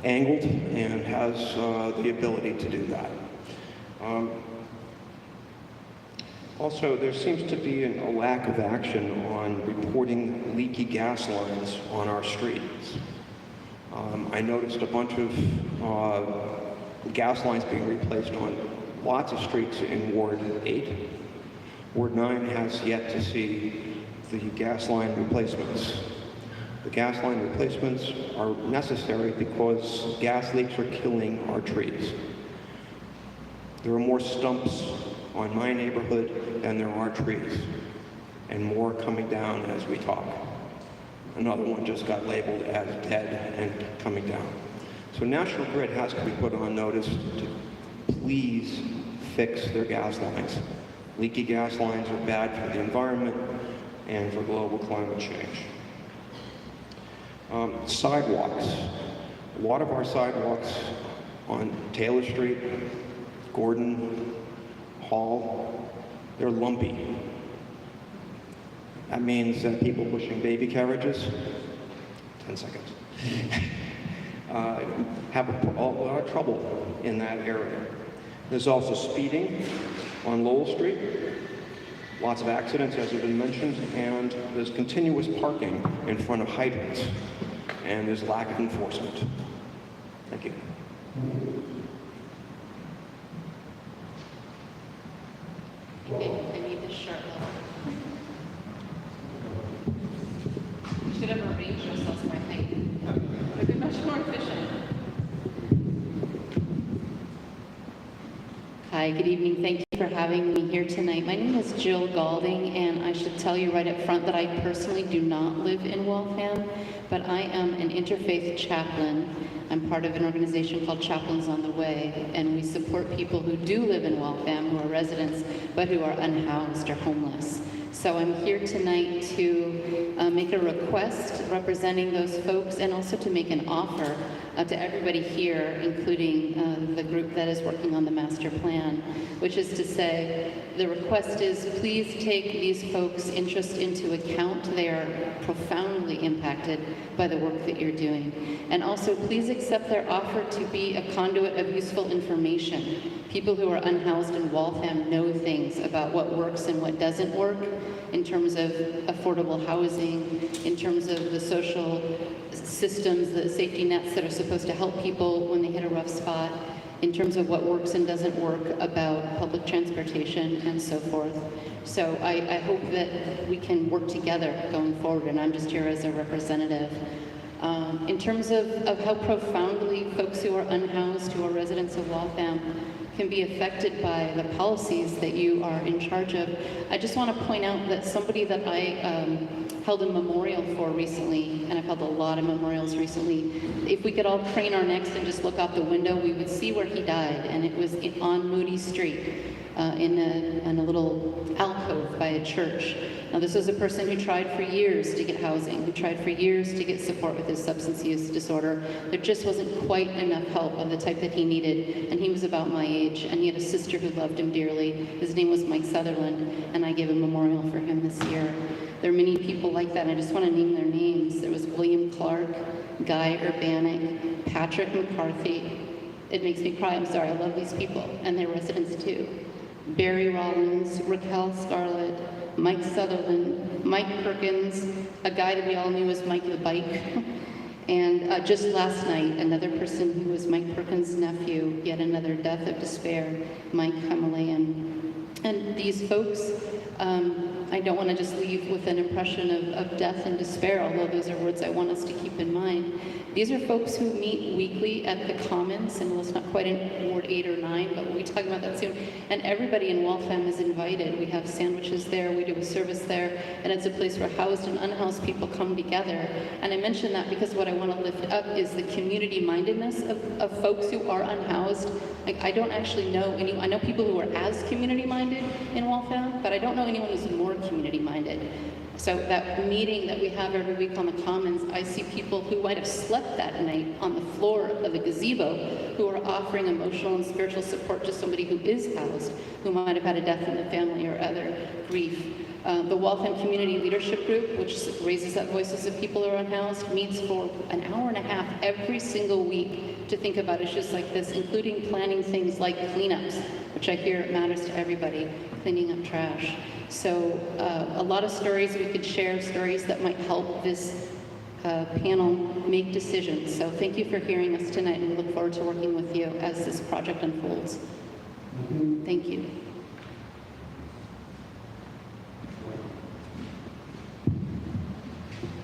angled and has the ability to do that. Also, there seems to be a lack of action on reporting leaky gas lines on our streets. I noticed a bunch of gas lines being replaced on lots of streets in Ward 8. Ward 9 has yet to see the gas line replacements. The gas line replacements are necessary because gas leaks are killing our trees. There are more stumps on my neighborhood than there are trees, and more coming down as we talk. Another one just got labeled as dead and coming down. So National Grid has to be put on notice to please fix their gas lines. Leaky gas lines are bad for the environment and for global climate change. Sidewalks. A lot of our sidewalks on Taylor Street, Gordon, Hall, they're lumpy. That means that people pushing baby carriages, 10 seconds, have a lot of trouble in that area. There's also speeding on Lowell Street, lots of accidents as have been mentioned, and there's continuous parking in front of hydrants, and there's lack of enforcement. Thank you. Okay, I need this shirt level. You should have arranged yourselves my thing. It would be much more efficient. Hi, good evening. Thank you for having me here tonight. My name is Jill Galding, and I should tell you right up front that I personally do not live in Waltham, but I am an interfaith chaplain. I'm part of an organization called Chaplains on the Way, and we support people who do live in Waltham, who are residents, but who are unhoused or homeless. So I'm here tonight to make a request representing those folks, and also to make an offer to everybody here, including the group that is working on the master plan, which is to say, the request is please take these folks' interest into account. They are profoundly impacted by the work that you're doing. And also, please accept their offer to be a conduit of useful information. People who are unhoused in Waltham know things about what works and what doesn't work in terms of affordable housing, in terms of the social systems, the safety nets that are supposed to help people when they hit a rough spot, in terms of what works and doesn't work about public transportation and so forth. So I hope that we can work together going forward, and I'm just here as a representative. In terms of how profoundly folks who are unhoused, who are residents of Waltham, can be affected by the policies that you are in charge of, I just want to point out that somebody that I held a memorial for recently, and I've held a lot of memorials recently, if we could all crane our necks and just look out the window, we would see where he died, and it was on Moody Street. in a little alcove by a church. Now, this was a person who tried for years to get housing, who tried for years to get support with his substance use disorder. There just wasn't quite enough help of the type that he needed, and he was about my age, and he had a sister who loved him dearly. His name was Mike Sutherland, and I gave a memorial for him this year. There are many people like that, and I just want to name their names. There was William Clark, Guy Urbanek, Patrick McCarthy. It makes me cry, I'm sorry, I love these people, and their residents too. Barry Rollins, Raquel Scarlett, Mike Sutherland, Mike Perkins, a guy that we all knew as Mike the Bike, and just last night, another person who was Mike Perkins' nephew, yet another death of despair, Mike Himalayan. And these folks, I don't want to just leave with an impression of death and despair, although those are words I want us to keep in mind. These are folks who meet weekly at the Commons, and well, it's not quite in Ward 8 or 9, but we'll be talking about that soon. And everybody in Waltham is invited. We have sandwiches there, we do a service there, and it's a place where housed and unhoused people come together. And I mention that because what I want to lift up is the community-mindedness of folks who are unhoused. Like, I don't actually know I know people who are as community-minded in Waltham, but I don't know anyone who's more community-minded. So that meeting that we have every week on the Commons, I see people who might have slept that night on the floor of the gazebo who are offering emotional and spiritual support to somebody who is housed, who might have had a death in the family or other grief. The Waltham Community Leadership Group, which raises up voices of people who are unhoused, meets for an hour and a half every single week to think about issues like this, including planning things like cleanups, which I hear matters to everybody, cleaning up trash. So a lot of stories we could share, stories that might help this panel make decisions. So thank you for hearing us tonight, and we look forward to working with you as this project unfolds. Thank you.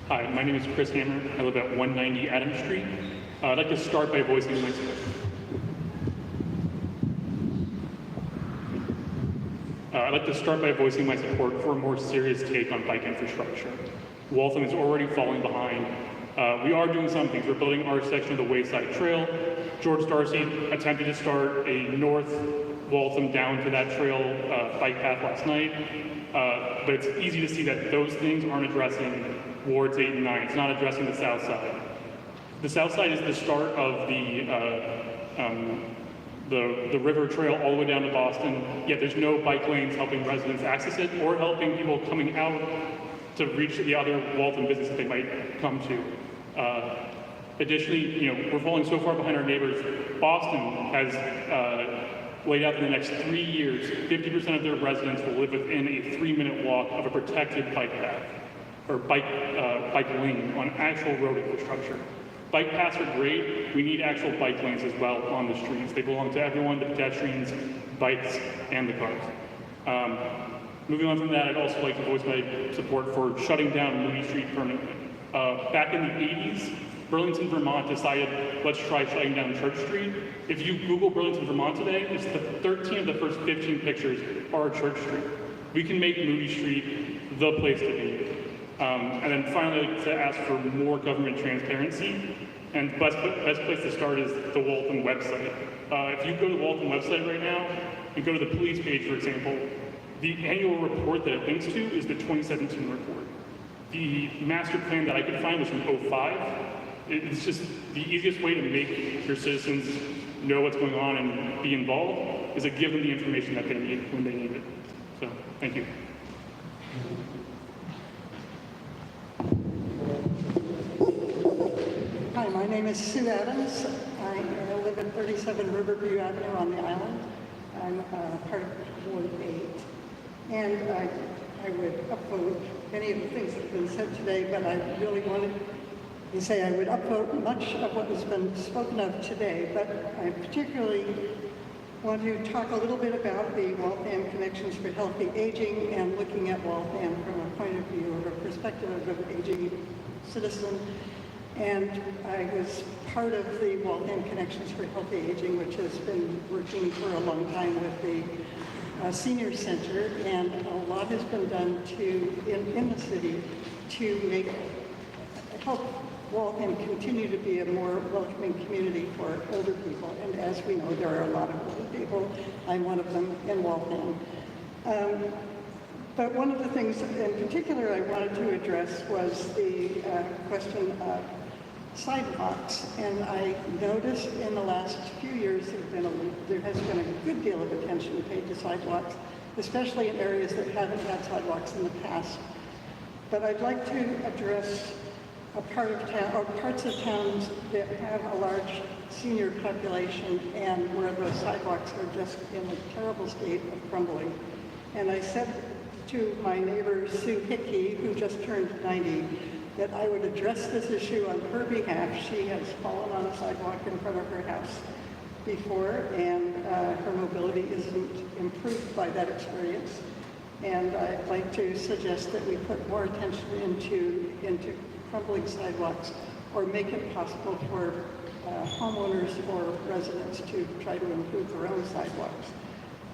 Hi, my name is Chris Hammer. I live at 190 Adams Street. I'd like to start by voicing my support. I'd like to start by voicing my support for a more serious take on bike infrastructure. Waltham is already falling behind. We are doing some things. We're building our section of the Wayside Trail. George Darcy attempted to start a north Waltham down to that trail bike path last night, but it's easy to see that those things aren't addressing wards 8 and 9. It's not addressing the south side. The south side is the start of the river trail all the way down to Boston, yet there's no bike lanes helping residents access it or helping people coming out to reach the other Waltham business that they might come to. Additionally, we're falling so far behind our neighbors. Boston has laid out in the next 3 years, 50% of their residents will live within a 3-minute walk of a protected bike path or bike lane on actual road infrastructure. Bike paths are great. We need actual bike lanes as well on the streets. They belong to everyone, the pedestrians, bikes, and the cars. Moving on from that, I'd also like to voice my support for shutting down Moody Street permanently. Back in the 80s, Burlington, Vermont decided, let's try shutting down Church Street. If you Google Burlington, Vermont today, it's 13 of the first 15 pictures are Church Street. We can make Moody Street the place to be. And then finally, I'd like to ask for more government transparency. And the best place to start is the Waltham website. If you go to the Waltham website right now and go to the police page, for example, the annual report that it links to is the 2017 report. The master plan that I could find was from 2005. It's just the easiest way to make your citizens know what's going on and be involved is to give them the information that they need when they need it. So, thank you. Hi, my name is Sue Adams. I live at 37 Riverview Avenue on the island. I'm part of Ward 8. And I would upvote many of the things that have been said today, but I really wanted to say I would upvote much of what has been spoken of today, but I particularly want to talk a little bit about the Waltham Connections for Healthy Aging and looking at Waltham from a point of view or a perspective of an aging citizen. And I was part of the Waltham Connections for Healthy Aging, which has been working for a long time with the Senior Center, and a lot has been done in the city to help Waltham continue to be a more welcoming community for older people. And as we know, there are a lot of older people. I'm one of them in Waltham. But one of the things in particular I wanted to address was the question of sidewalks. And I noticed in the last few years there has been a good deal of attention paid to sidewalks, especially in areas that haven't had sidewalks in the past. But I'd like to address a part of town, or parts of towns that have a large senior population and where the sidewalks are just in a terrible state of crumbling. And I said to my neighbor Sue Hickey, who just turned 90, that I would address this issue on her behalf. She has fallen on a sidewalk in front of her house before, and her mobility isn't improved by that experience. And I'd like to suggest that we put more attention into crumbling sidewalks, or make it possible for homeowners or residents to try to improve their own sidewalks.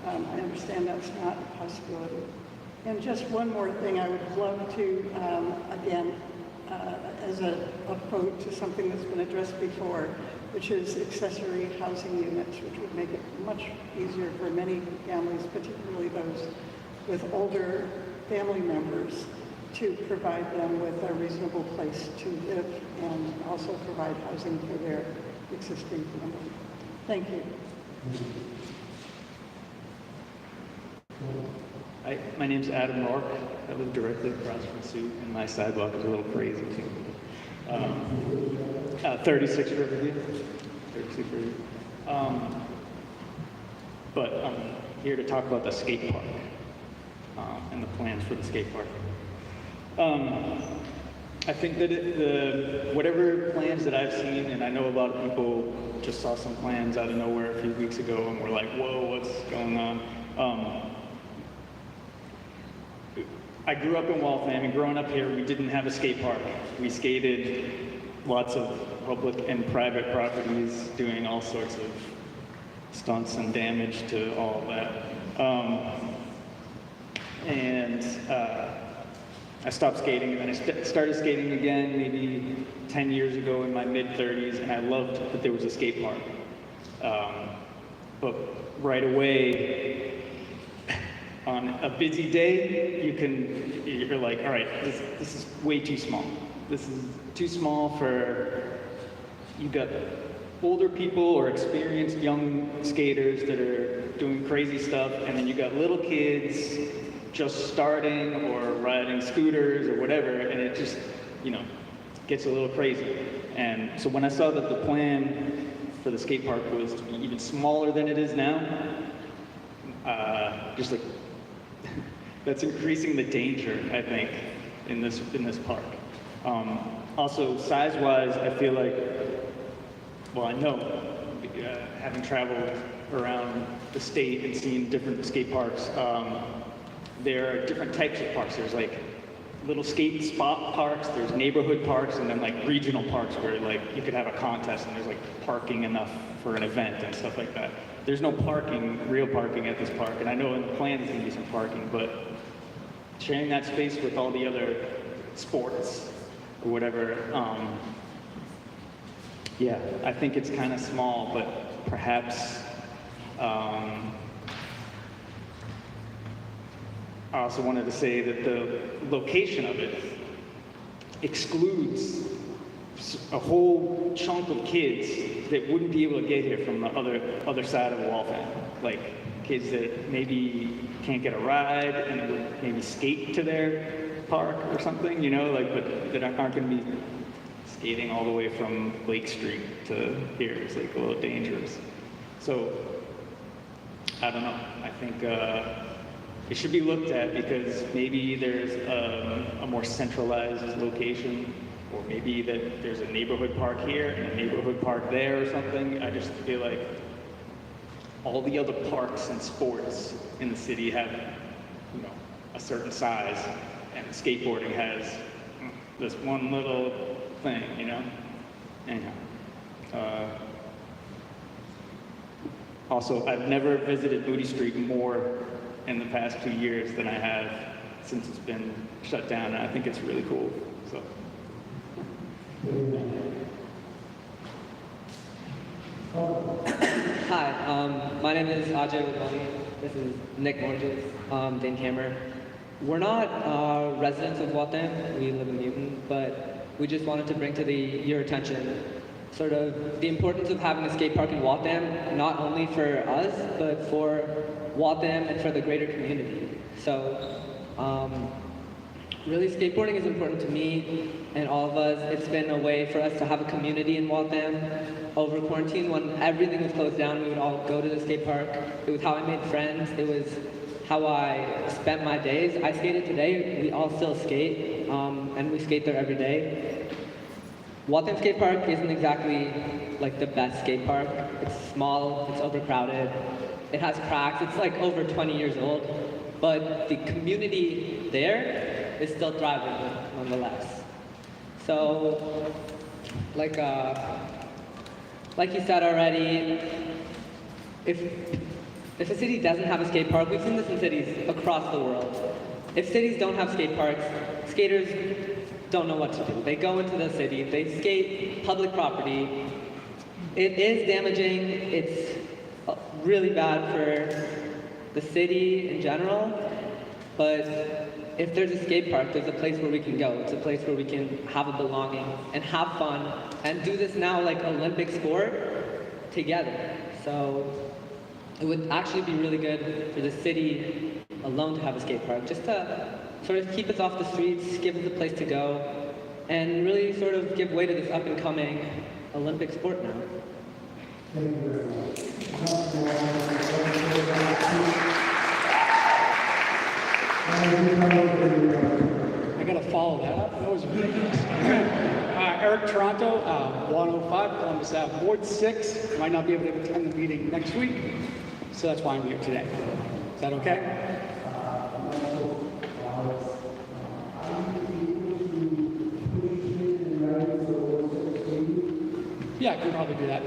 I understand that's not a possibility. And just one more thing, I would love to, again, as a vote to something that's been addressed before, which is accessory housing units, which would make it much easier for many families, particularly those with older family members, to provide them with a reasonable place to live and also provide housing for their existing family. Thank you. Hi, my name's Adam Rourke. I live directly across from Sue, and my sidewalk is a little crazy too. 36 Riverview. 36 Riverview. But I'm here to talk about the skate park and the plans for the skate park. I think that whatever plans that I've seen, and I know a lot of people just saw some plans out of nowhere a few weeks ago and were like, whoa, what's going on? I grew up in Waltham, and growing up here, we didn't have a skate park. We skated lots of public and private properties, doing all sorts of stunts and damage to all of that. I stopped skating, and then I started skating again maybe 10 years ago in my mid-30s, and I loved that there was a skate park. But right away, on a busy day, you're like, all right, this is way too small. This is too small for, you got older people or experienced young skaters that are doing crazy stuff, and then you got little kids just starting or riding scooters or whatever, and it just, gets a little crazy. And so when I saw that the plan for the skate park was to be even smaller than it is now, just like, that's increasing the danger, I think, in this park. Also, size-wise, I feel like, well, I know, having traveled around the state and seen different skate parks, there are different types of parks. There's like little skate spot parks, there's neighborhood parks, and then like regional parks where like you could have a contest and there's like parking enough for an event and stuff like that. There's no real parking at this park, and I know in the plan there's gonna be some parking, but sharing that space with all the other sports or whatever, yeah, I think it's kind of small, but perhaps, I also wanted to say that the location of it excludes a whole chunk of kids that wouldn't be able to get here from the other side of Waltham. Like kids that maybe can't get a ride and would maybe skate to their park or something, but that aren't going to be skating all the way from Lake Street to here. It's like a little dangerous. So, I don't know. I think it should be looked at because maybe there's a more centralized location, or maybe that there's a neighborhood park here and a neighborhood park there or something. I just feel like all the other parks and sports in the city have, a certain size, and skateboarding has this one little thing, Anyhow. Also, I've never visited Moody Street more in the past 2 years than I have since it's been shut down, and I think it's really cool. So, Hi, my name is Ajay Wadani. This is Nick Morges, Dane Cameron. We're not residents of Waltham. We live in Newton, but we just wanted to bring to your attention sort of the importance of having a skate park in Waltham, not only for us, but for Waltham and for the greater community. So, really, skateboarding is important to me and all of us. It's been a way for us to have a community in Waltham. Over quarantine, when everything was closed down, we would all go to the skate park. It was how I made friends. It was how I spent my days. I skated today. We all still skate, and we skate there every day. Waltham Skate Park isn't exactly like the best skate park. It's small, it's overcrowded, it has cracks, it's like over 20 years old, but the community there is still thriving nonetheless. So, like you said already, if a city doesn't have a skate park, we've seen this in cities across the world. If cities don't have skate parks, skaters don't know what to do. They go into the city, they skate public property. It is damaging, it's really bad for the city in general, but if there's a skate park, there's a place where we can go. It's a place where we can have a belonging and have fun and do this now like Olympic sport together. So it would actually be really good for the city alone to have a skate park, just to sort of keep us off the streets, give us a place to go, and really sort of give way to this up-and-coming Olympic sport now. Thank you very much. I gotta follow that up. That was ridiculous. Eric Toronto, 105 Columbus Ave, Ward 6. Might not be able to attend the meeting next week, so that's why I'm here today. Is that okay? Yeah, I can probably do that.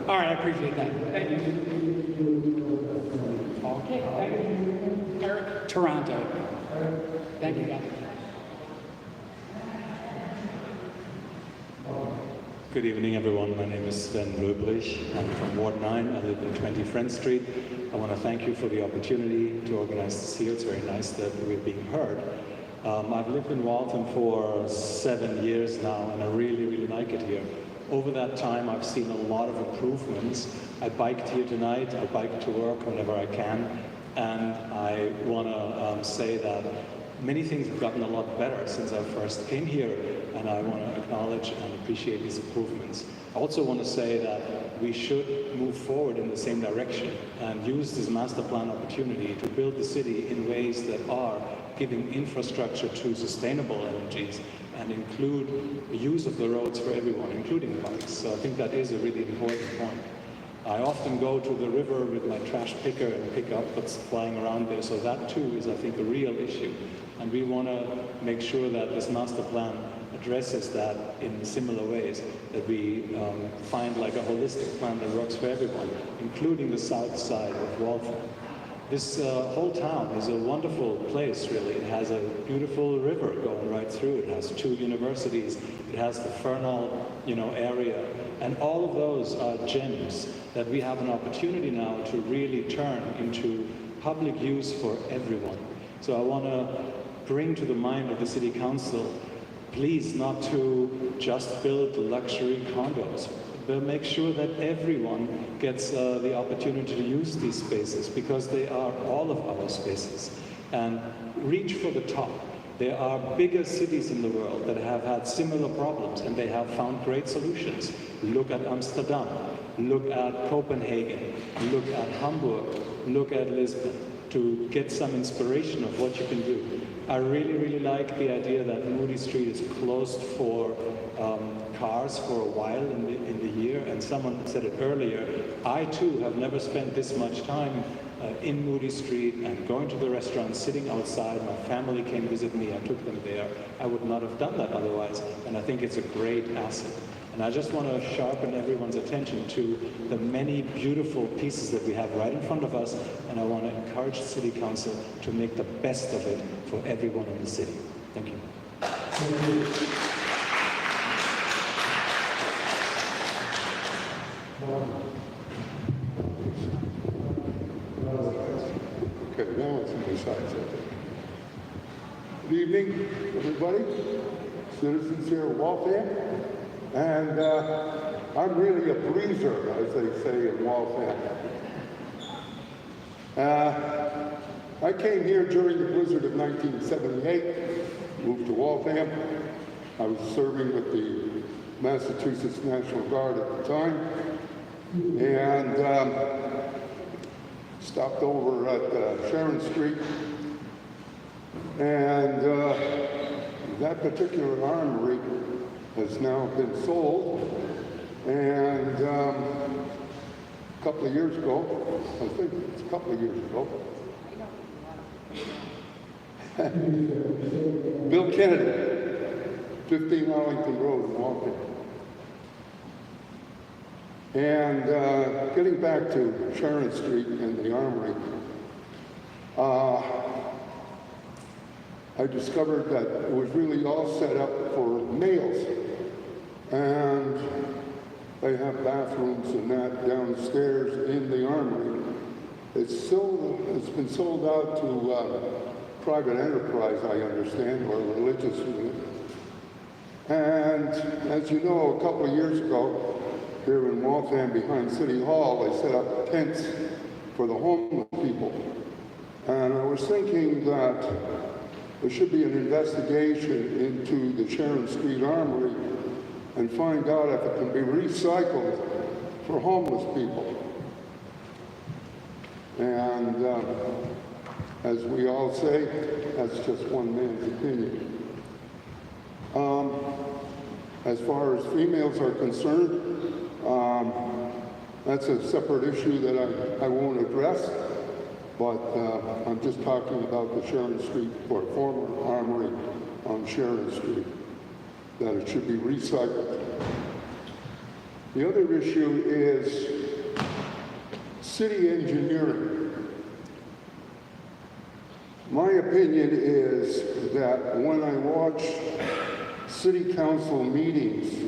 All right, I appreciate that. Thank you. Okay, thank you. Eric Toronto. Thank you, guys. Good evening, everyone. My name is Sven Löbrich. I'm from Ward 9. I live in 20 Friend Street. I want to thank you for the opportunity to organize this here. It's very nice that we're being heard. I've lived in Waltham for 7 years now, and I really, really like it here. Over that time, I've seen a lot of improvements. I biked here tonight. I bike to work whenever I can. And I want to say that many things have gotten a lot better since I first came here, and I want to acknowledge and appreciate these improvements. I also want to say that we should move forward in the same direction and use this master plan opportunity to build the city in ways that are giving infrastructure to sustainable energies and include the use of the roads for everyone, including bikes. So I think that is a really important point. I often go to the river with my trash picker and pick up what's flying around there, so that too is, I think, a real issue. And we want to make sure that this master plan addresses that in similar ways, that we find like a holistic plan that works for everyone, including the south side of Waltham. This whole town is a wonderful place, really. It has a beautiful river going right through. It has 2 universities. It has the Fernald, area. And all of those are gems that we have an opportunity now to really turn into public use for everyone. So I want to bring to the mind of the City Council, please not to just build luxury condos, but make sure that everyone gets the opportunity to use these spaces, because they are all of our spaces. And reach for the top. There are bigger cities in the world that have had similar problems, and they have found great solutions. Look at Amsterdam, look at Copenhagen, look at Hamburg, look at Lisbon, to get some inspiration of what you can do. I really, really like the idea that Moody Street is closed for cars for a while in the year, and someone said it earlier. I too have never spent this much time in Moody Street and going to the restaurant, sitting outside. My family came visit me, I took them there. I would not have done that otherwise, and I think it's a great asset. And I just want to sharpen everyone's attention to the many beautiful pieces that we have right in front of us, and I want to encourage the City Council to make the best of it for everyone in the city. Thank you. Okay, now it's on the sides. Good evening, everybody. Citizens here in Waltham. And I'm really a breezer, as they say in Waltham. I came here during the blizzard of 1978, moved to Waltham. I was serving with the Massachusetts National Guard at the time, and stopped over at Sharon Street, and that particular armory has now been sold, and a couple of years ago, I think it's a couple of years ago, Bill Kennedy, 15 Arlington Road in Waltham. And getting back to Sharon Street and the Armory, I discovered that it was really all set up for males. And they have bathrooms and that downstairs in the Armory. It's been sold out to private enterprise, I understand, or religious unit. And as you know, a couple of years ago, here in Waltham behind City Hall, they set up tents for the homeless people. And I was thinking that there should be an investigation into the Sharon Street Armory and find out if it can be recycled for homeless people. And as we all say, that's just one man's opinion. As far as females are concerned, that's a separate issue that I won't address, but I'm just talking about the Sharon Street, or former armory on Sharon Street, that it should be recycled. The other issue is city engineering. My opinion is that when I watch city council meetings,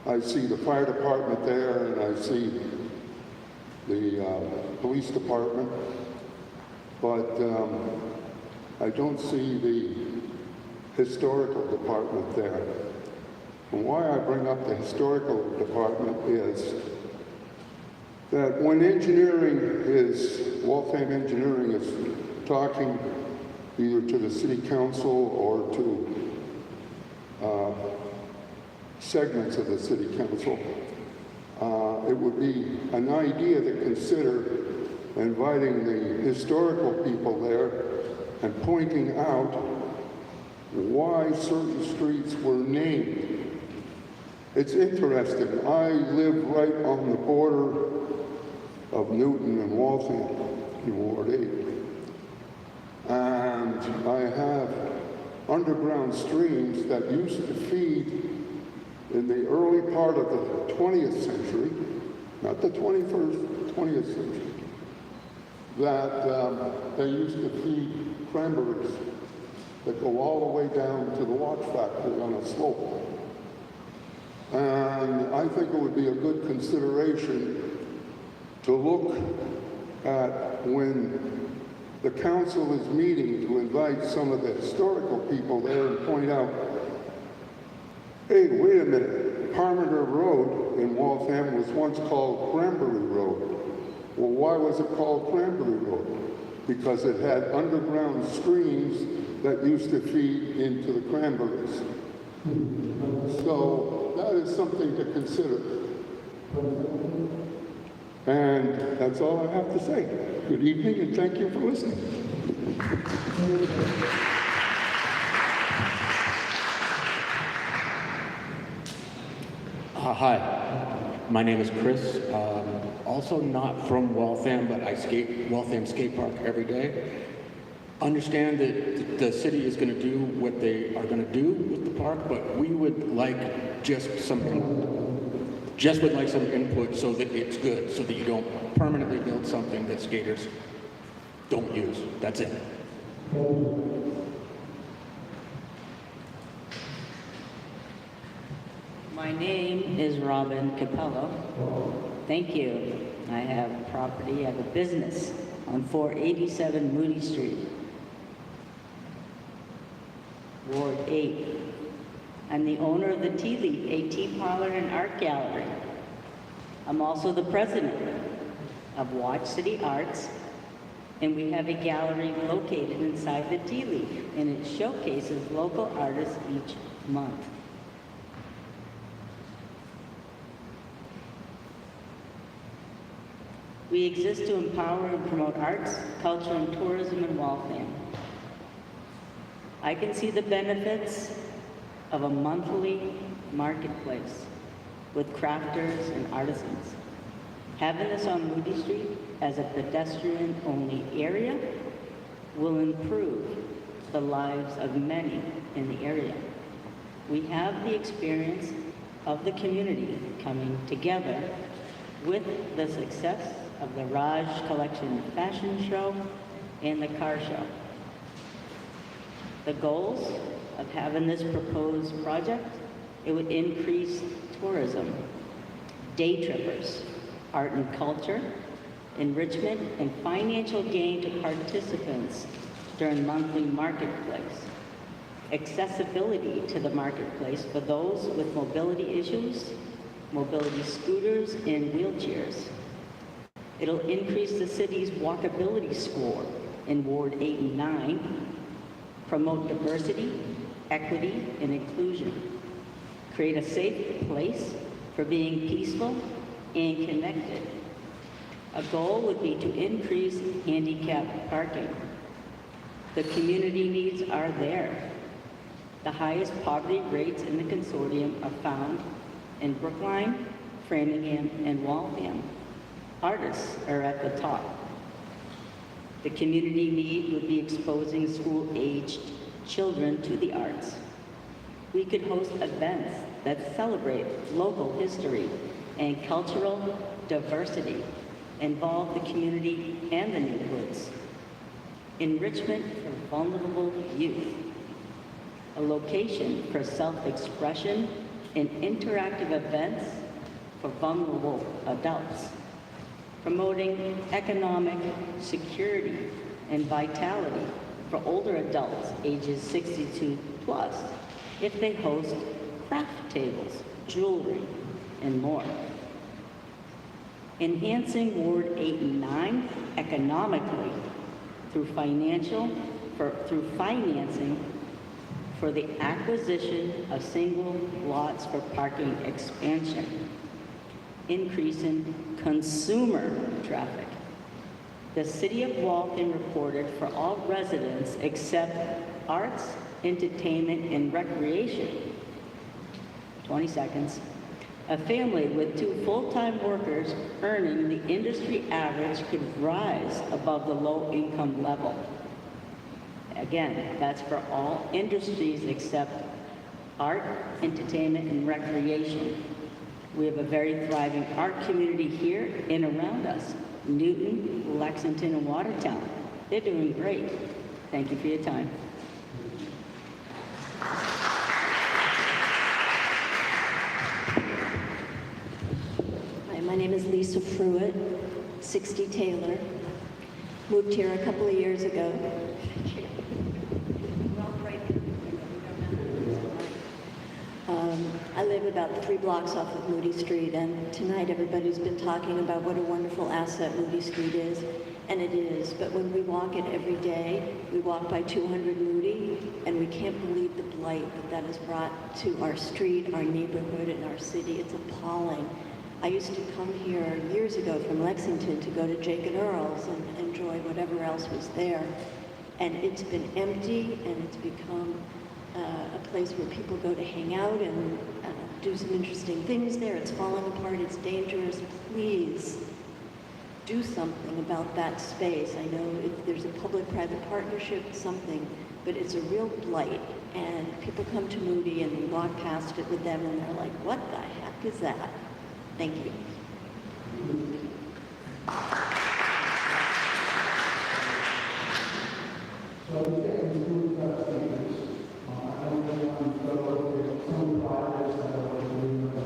I see the fire department there, and I see the police department, but I don't see the historical department there. And why I bring up the historical department is that when Waltham Engineering is talking either to the city council or to segments of the city council, it would be an idea to consider inviting the historical people there and pointing out why certain streets were named. It's interesting. I live right on the border of Newton and Waltham in Ward 8. And I have underground streams that used to feed in the early part of the 20th century, not the 21st, 20th century, that they used to feed cranberries that go all the way down to the watch factory on a slope. And I think it would be a good consideration to look at when the council is meeting to invite some of the historical people there and point out, hey, wait a minute, Parmenter Road in Waltham was once called Cranberry Road. Well, why was it called Cranberry Road? Because it had underground streams that used to feed into the cranberries. So that is something to consider. And that's all I have to say. Good evening, and thank you for listening. Hi, my name is Chris. Also not from Waltham, but I skate Waltham Skate Park every day. Understand that the city is going to do what they are going to do with the park, but we would like just some input so that it's good, so that you don't permanently build something that skaters don't use. That's it. My name is Robin Capello. Thank you. I have property, I have a business on 487 Moody Street, Ward 8. I'm the owner of the Tea Leaf, a tea parlor and art gallery. I'm also the president of Watch City Arts, and we have a gallery located inside the Tea Leaf, and it showcases local artists each month. We exist to empower and promote arts, culture, and tourism in Waltham. I can see the benefits of a monthly marketplace with crafters and artisans. Having this on Moody Street as a pedestrian-only area will improve the lives of many in the area. We have the experience of the community coming together with the success of the Raj Collection Fashion Show and the Car Show. The goals of having this proposed project, it would increase tourism, day trippers, art and culture, enrichment, and financial gain to participants during monthly marketplace, accessibility to the marketplace for those with mobility issues, mobility scooters, and wheelchairs. It'll increase the city's walkability score in Ward 8 and 9, promote diversity, equity, and inclusion, create a safe place for being peaceful and connected. A goal would be to increase handicap parking. The community needs are there. The highest poverty rates in the consortium are found in Brookline, Framingham, and Waltham. Artists are at the top. The community need would be exposing school-aged children to the arts. We could host events that celebrate local history and cultural diversity, involve the community and the neighborhoods. Enrichment for vulnerable youth. A location for self-expression and interactive events for vulnerable adults. Promoting economic security and vitality for older adults ages 62 plus if they host craft tables, jewelry, and more. Enhancing Ward 8 and 9 economically through financing for the acquisition of single lots for parking expansion. Increase in consumer traffic. The City of Waltham reported for all residents except arts, entertainment, and recreation. 20 seconds. A family with 2 full-time workers earning the industry average could rise above the low-income level. Again, that's for all industries except art, entertainment, and recreation. We have a very thriving art community here and around us. Newton, Lexington, and Watertown. They're doing great. Thank you for your time. Hi, my name is Lisa Pruitt, 60 Taylor. Moved here a couple of years ago. I live about 3 blocks off of Moody Street, and tonight everybody's been talking about what a wonderful asset Moody Street is, and it is, but when we walk it every day, we walk by 200 Moody, and we can't believe the blight that has brought to our street, our neighborhood, and our city. It's appalling. I used to come here years ago from Lexington to go to Jake and Earl's and enjoy whatever else was there, and it's been empty, and it's become a place where people go to hang out and do some interesting things there. It's falling apart. It's dangerous. Please do something about that space. I know there's a public-private partnership, something, but it's a real blight. And people come to Moody and we walk past it with them and they're like, what the heck is that? Thank you. I don't know if some projects that are Hi,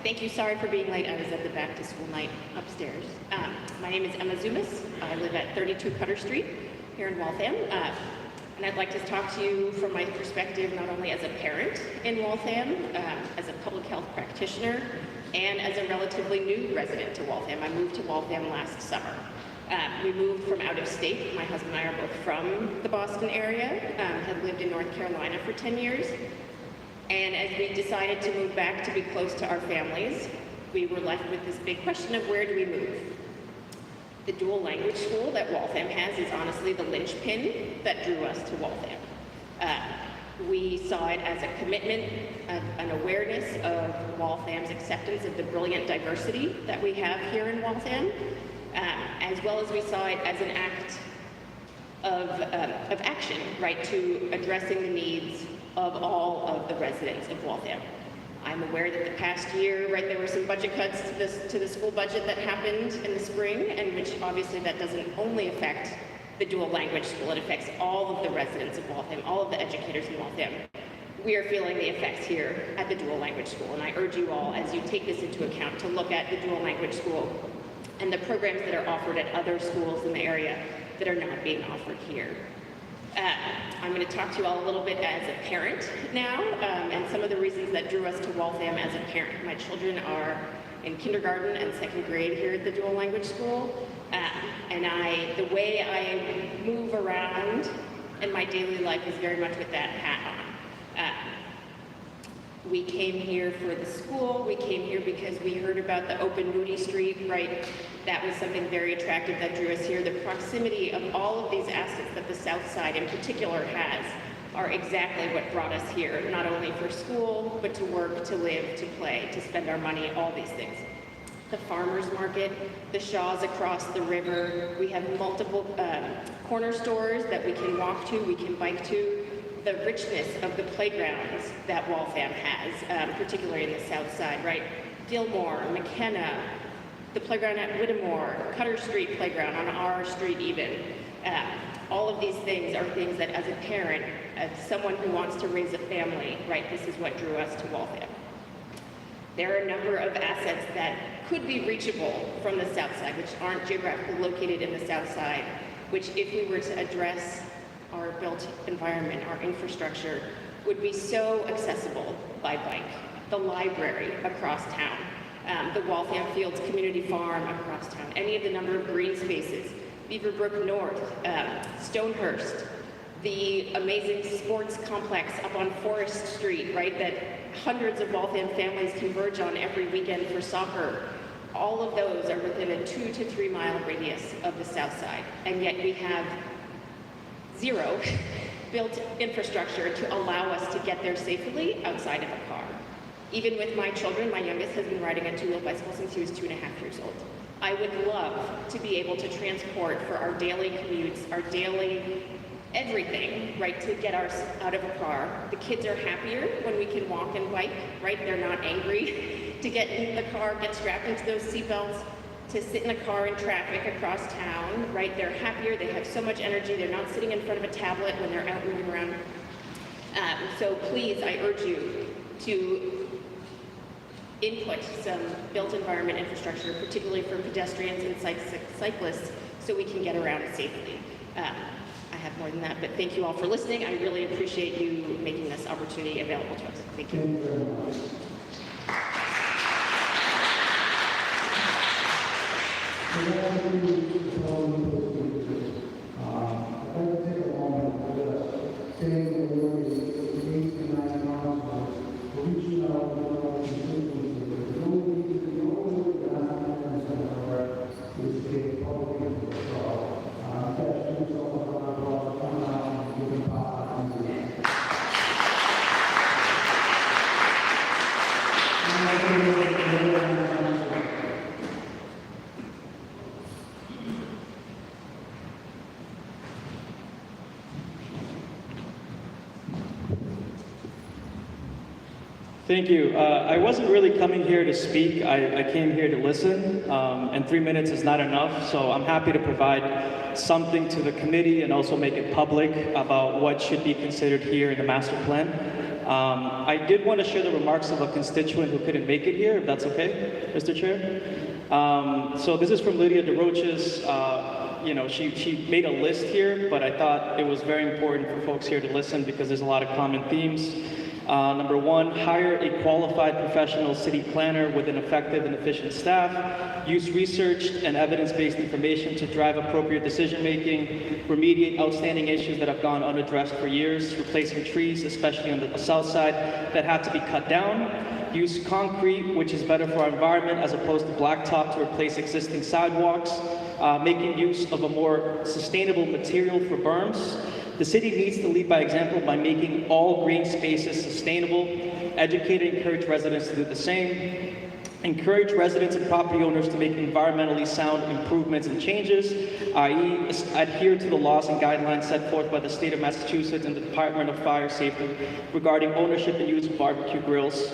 thank you. Sorry for being late. I was at the back to school night upstairs. My name is Emma Zumas. I live at 32 Cutter Street here in Waltham. And I'd like to talk to you from my perspective, not only as a parent in Waltham, as a public health practitioner, and as a relatively new resident to Waltham. I moved to Waltham last summer. We moved from out of state. My husband and I are both from the Boston area, had lived in North Carolina for 10 years. And as we decided to move back to be close to our families, we were left with this big question of where do we move? The dual language school that Waltham has is honestly the linchpin that drew us to Waltham. We saw it as a commitment, an awareness of Waltham's acceptance of the brilliant diversity that we have here in Waltham, as well as we saw it as an act of action, right, to addressing the needs of all of the residents of Waltham. I'm aware that the past year, right, there were some budget cuts to the school budget that happened in the spring, and which obviously that doesn't only affect the dual language school, it affects all of the residents of Waltham, all of the educators in Waltham. We are feeling the effects here at the dual language school, and I urge you all, as you take this into account, to look at the dual language school and the programs that are offered at other schools in the area that are not being offered here. I'm going to talk to you all a little bit as a parent now, and some of the reasons that drew us to Waltham as a parent. My children are in kindergarten and second grade here at the dual language school, and the way I move around in my daily life is very much with that hat on. We came here for the school. We came here because we heard about the open Moody Street, right? That was something very attractive that drew us here. The proximity of all of these assets that the South Side in particular has are exactly what brought us here, not only for school, but to work, to live, to play, to spend our money, all these things. The farmer's market, the Shaws across the river. We have multiple corner stores that we can walk to, we can bike to. The richness of the playgrounds that Waltham has, particularly in the South Side, right? Gilmore, McKenna, the playground at Whittemore, Cutter Street playground on our street even. All of these things are things that as a parent, as someone who wants to raise a family, right, this is what drew us to Waltham. There are a number of assets that could be reachable from the South Side, which aren't geographically located in the South Side, which if we were to address our built environment, our infrastructure, would be so accessible by bike. The library across town, the Waltham Fields Community Farm across town, any of the number of green spaces, Beaverbrook North, Stonehurst, the amazing sports complex up on Forest Street, right, that hundreds of Waltham families converge on every weekend for soccer. All of those are within a 2 to 3 mile radius of the South Side, and yet we have zero built infrastructure to allow us to get there safely outside of a car. Even with my children, my youngest has been riding a two-wheel bicycle since he was 2.5 years old. I would love to be able to transport for our daily commutes, our daily everything, right, to get us out of a car. The kids are happier when we can walk and bike, right? They're not angry to get in the car, get strapped into those seatbelts, to sit in a car in traffic across town, right? They're happier, they have so much energy, they're not sitting in front of a tablet when they're out moving around. So please, I urge you to input some built environment infrastructure, particularly for pedestrians and cyclists, so we can get around safely. I have more than that, but thank you all for listening. I really appreciate you making this opportunity available to us. Thank you. Thank you very much. I'd like to take a moment to thank the Lord, the 8 and 9 councilors for reaching out to our constituencies. The only way to not is to get public input. So, that's just all about coming out and giving power and doing Thank you. I wasn't really coming here to speak. I came here to listen, and 3 minutes is not enough, so I'm happy to provide something to the committee and also make it public about what should be considered here in the master plan. I did want to share the remarks of a constituent who couldn't make it here, if that's okay, Mr. Chair. So this is from Lydia DeRoche's. She made a list here, but I thought it was very important for folks here to listen because there's a lot of common themes. Number one, hire a qualified professional city planner with an effective and efficient staff. Use research and evidence-based information to drive appropriate decision-making. Remediate outstanding issues that have gone unaddressed for years, replacing trees, especially on the south side, that have to be cut down. Use concrete, which is better for our environment, as opposed to blacktop to replace existing sidewalks. Making use of a more sustainable material for berms. The city needs to lead by example by making all green spaces sustainable. Educate and encourage residents to do the same. Encourage residents and property owners to make environmentally sound improvements and changes, i.e. adhere to the laws and guidelines set forth by the state of Massachusetts and the Department of Fire Safety regarding ownership and use of barbecue grills.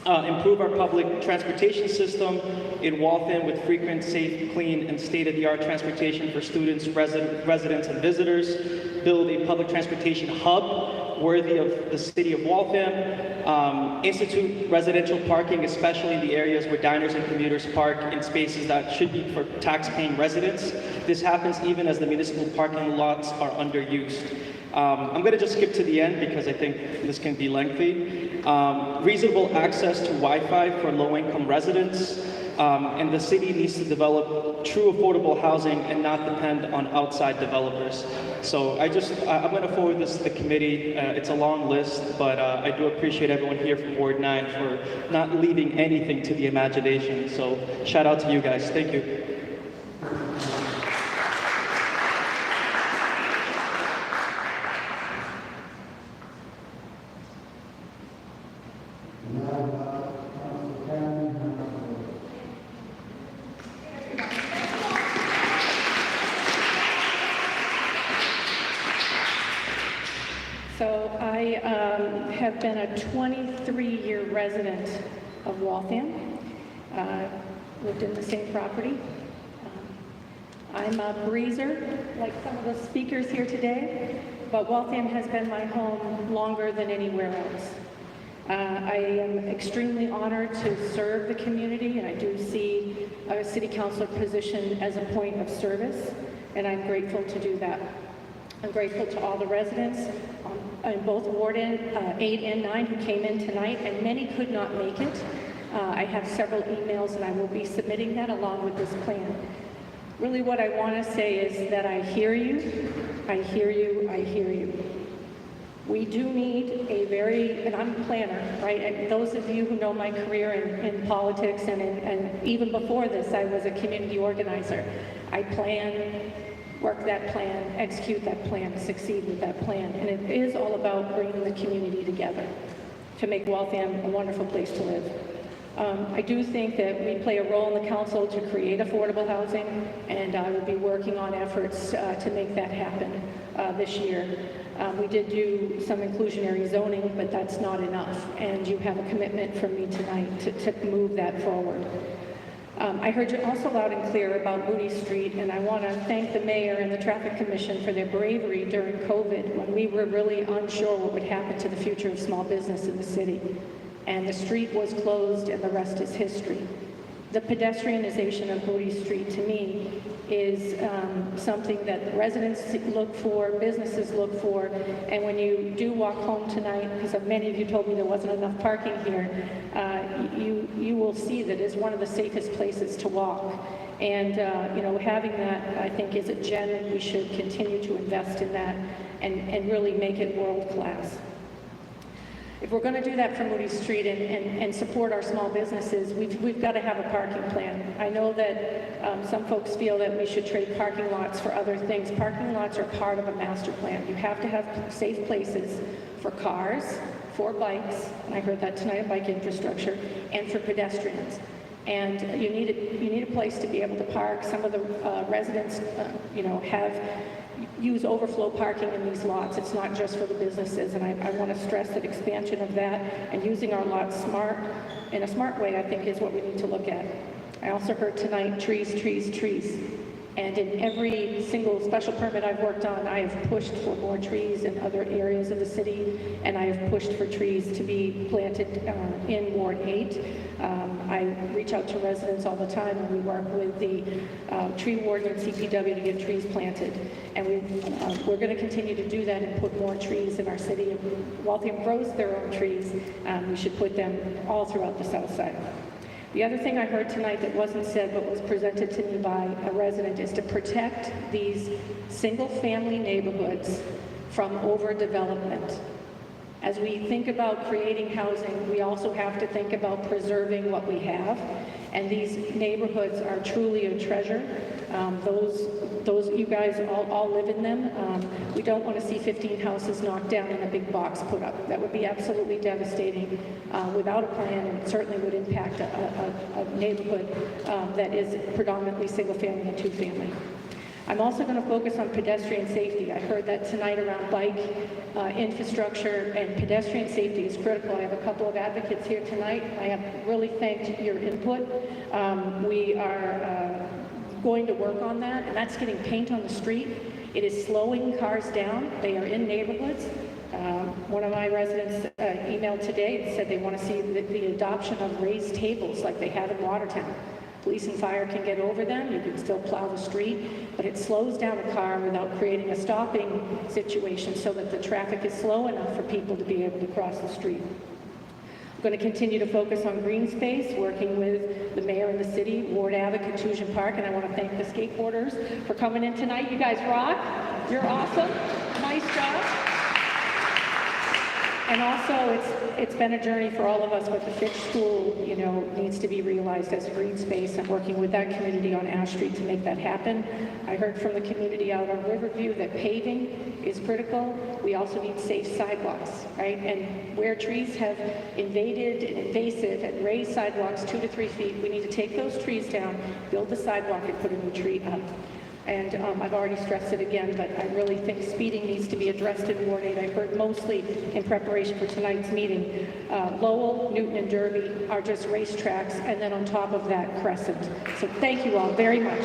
Improve our public transportation system in Waltham with frequent, safe, clean, and state-of-the-art transportation for students, residents, and visitors. Build a public transportation hub worthy of the city of Waltham. Institute residential parking, especially in the areas where diners and commuters park in spaces that should be for tax-paying residents. This happens even as the municipal parking lots are underused. I'm going to just skip to the end because I think this can be lengthy. Reasonable access to Wi-Fi for low-income residents, and the city needs to develop true affordable housing and not depend on outside developers. So I'm going to forward this to the committee. It's a long list, but I do appreciate everyone here from Ward 9 for not leaving anything to the imagination. So shout out to you guys. Thank you. So I have been a 23-year resident of Waltham, lived in the same property. I'm a breezer, like some of the speakers here today, but Waltham has been my home longer than anywhere else. I am extremely honored to serve the community, and I do see a city councilor position as a point of service, and I'm grateful to do that. I'm grateful to all the residents in both Ward 8 and 9 who came in tonight, and many could not make it. I have several emails, and I will be submitting that along with this plan. Really what I want to say is that I hear you, I hear you, I hear you. We do need and I'm a planner, right? And those of you who know my career in politics and even before this, I was a community organizer. I plan, work that plan, execute that plan, succeed with that plan. And it is all about bringing the community together to make Waltham a wonderful place to live. I do think that we play a role in the council to create affordable housing, and I will be working on efforts to make that happen this year. We did do some inclusionary zoning, but that's not enough, and you have a commitment from me tonight to move that forward. I heard you also loud and clear about Moody Street, and I want to thank the mayor and the traffic commission for their bravery during COVID when we were really unsure what would happen to the future of small business in the city. And the street was closed, and the rest is history. The pedestrianization of Moody Street, to me, is something that residents look for, businesses look for, and when you do walk home tonight, because many of you told me there wasn't enough parking here, you will see that it's one of the safest places to walk. And having that, I think, is a gem, and we should continue to invest in that and really make it world-class. If we're going to do that for Moody Street and support our small businesses, we've got to have a parking plan. I know that some folks feel that we should trade parking lots for other things. Parking lots are part of a master plan. You have to have safe places for cars, for bikes, and I heard that tonight, bike infrastructure, and for pedestrians. And you need a place to be able to park. Some of the residents, have use overflow parking in these lots. It's not just for the businesses, and I want to stress that expansion of that and using our lots in a smart way, I think, is what we need to look at. I also heard tonight, trees, trees, trees. And in every single special permit I've worked on, I have pushed for more trees in other areas of the city, and I have pushed for trees to be planted in Ward 8. I reach out to residents all the time, and we work with the tree warden and CPW to get trees planted. And we're going to continue to do that and put more trees in our city. If Waltham grows their own trees, we should put them all throughout the south side. The other thing I heard tonight that wasn't said but was presented to me by a resident is to protect these single-family neighborhoods from overdevelopment. As we think about creating housing, we also have to think about preserving what we have, and these neighborhoods are truly a treasure. Those you guys all live in them. We don't want to see 15 houses knocked down and a big box put up. That would be absolutely devastating without a plan, and it certainly would impact a neighborhood that is predominantly single-family and two-family. I'm also going to focus on pedestrian safety. I heard that tonight around bike infrastructure, and pedestrian safety is critical. I have a couple of advocates here tonight. I have really thanked your input. We are going to work on that, and that's getting paint on the street. It is slowing cars down. They are in neighborhoods. One of my residents emailed today and said they want to see the adoption of raised tables like they have in Watertown. Police and fire can get over them, you can still plow the street, but it slows down a car without creating a stopping situation so that the traffic is slow enough for people to be able to cross the street. I'm going to continue to focus on green space, working with the mayor and the city, Ward Ave, Contusion Park, and I want to thank the skateboarders for coming in tonight. You guys rock. You're awesome. Nice job. And also, it's been a journey for all of us, but the Fitch School, needs to be realized as a green space. I'm working with that community on Ash Street to make that happen. I heard from the community out on Riverview that paving is critical. We also need safe sidewalks, right? And where trees have invaded and invasive and raised sidewalks 2 to 3 feet, we need to take those trees down, build the sidewalk, and put a new tree up. And I've already stressed it again, but I really think speeding needs to be addressed in Ward 8. I heard mostly in preparation for tonight's meeting. Lowell, Newton, and Derby are just racetracks, and then on top of that, Crescent. So thank you all very much.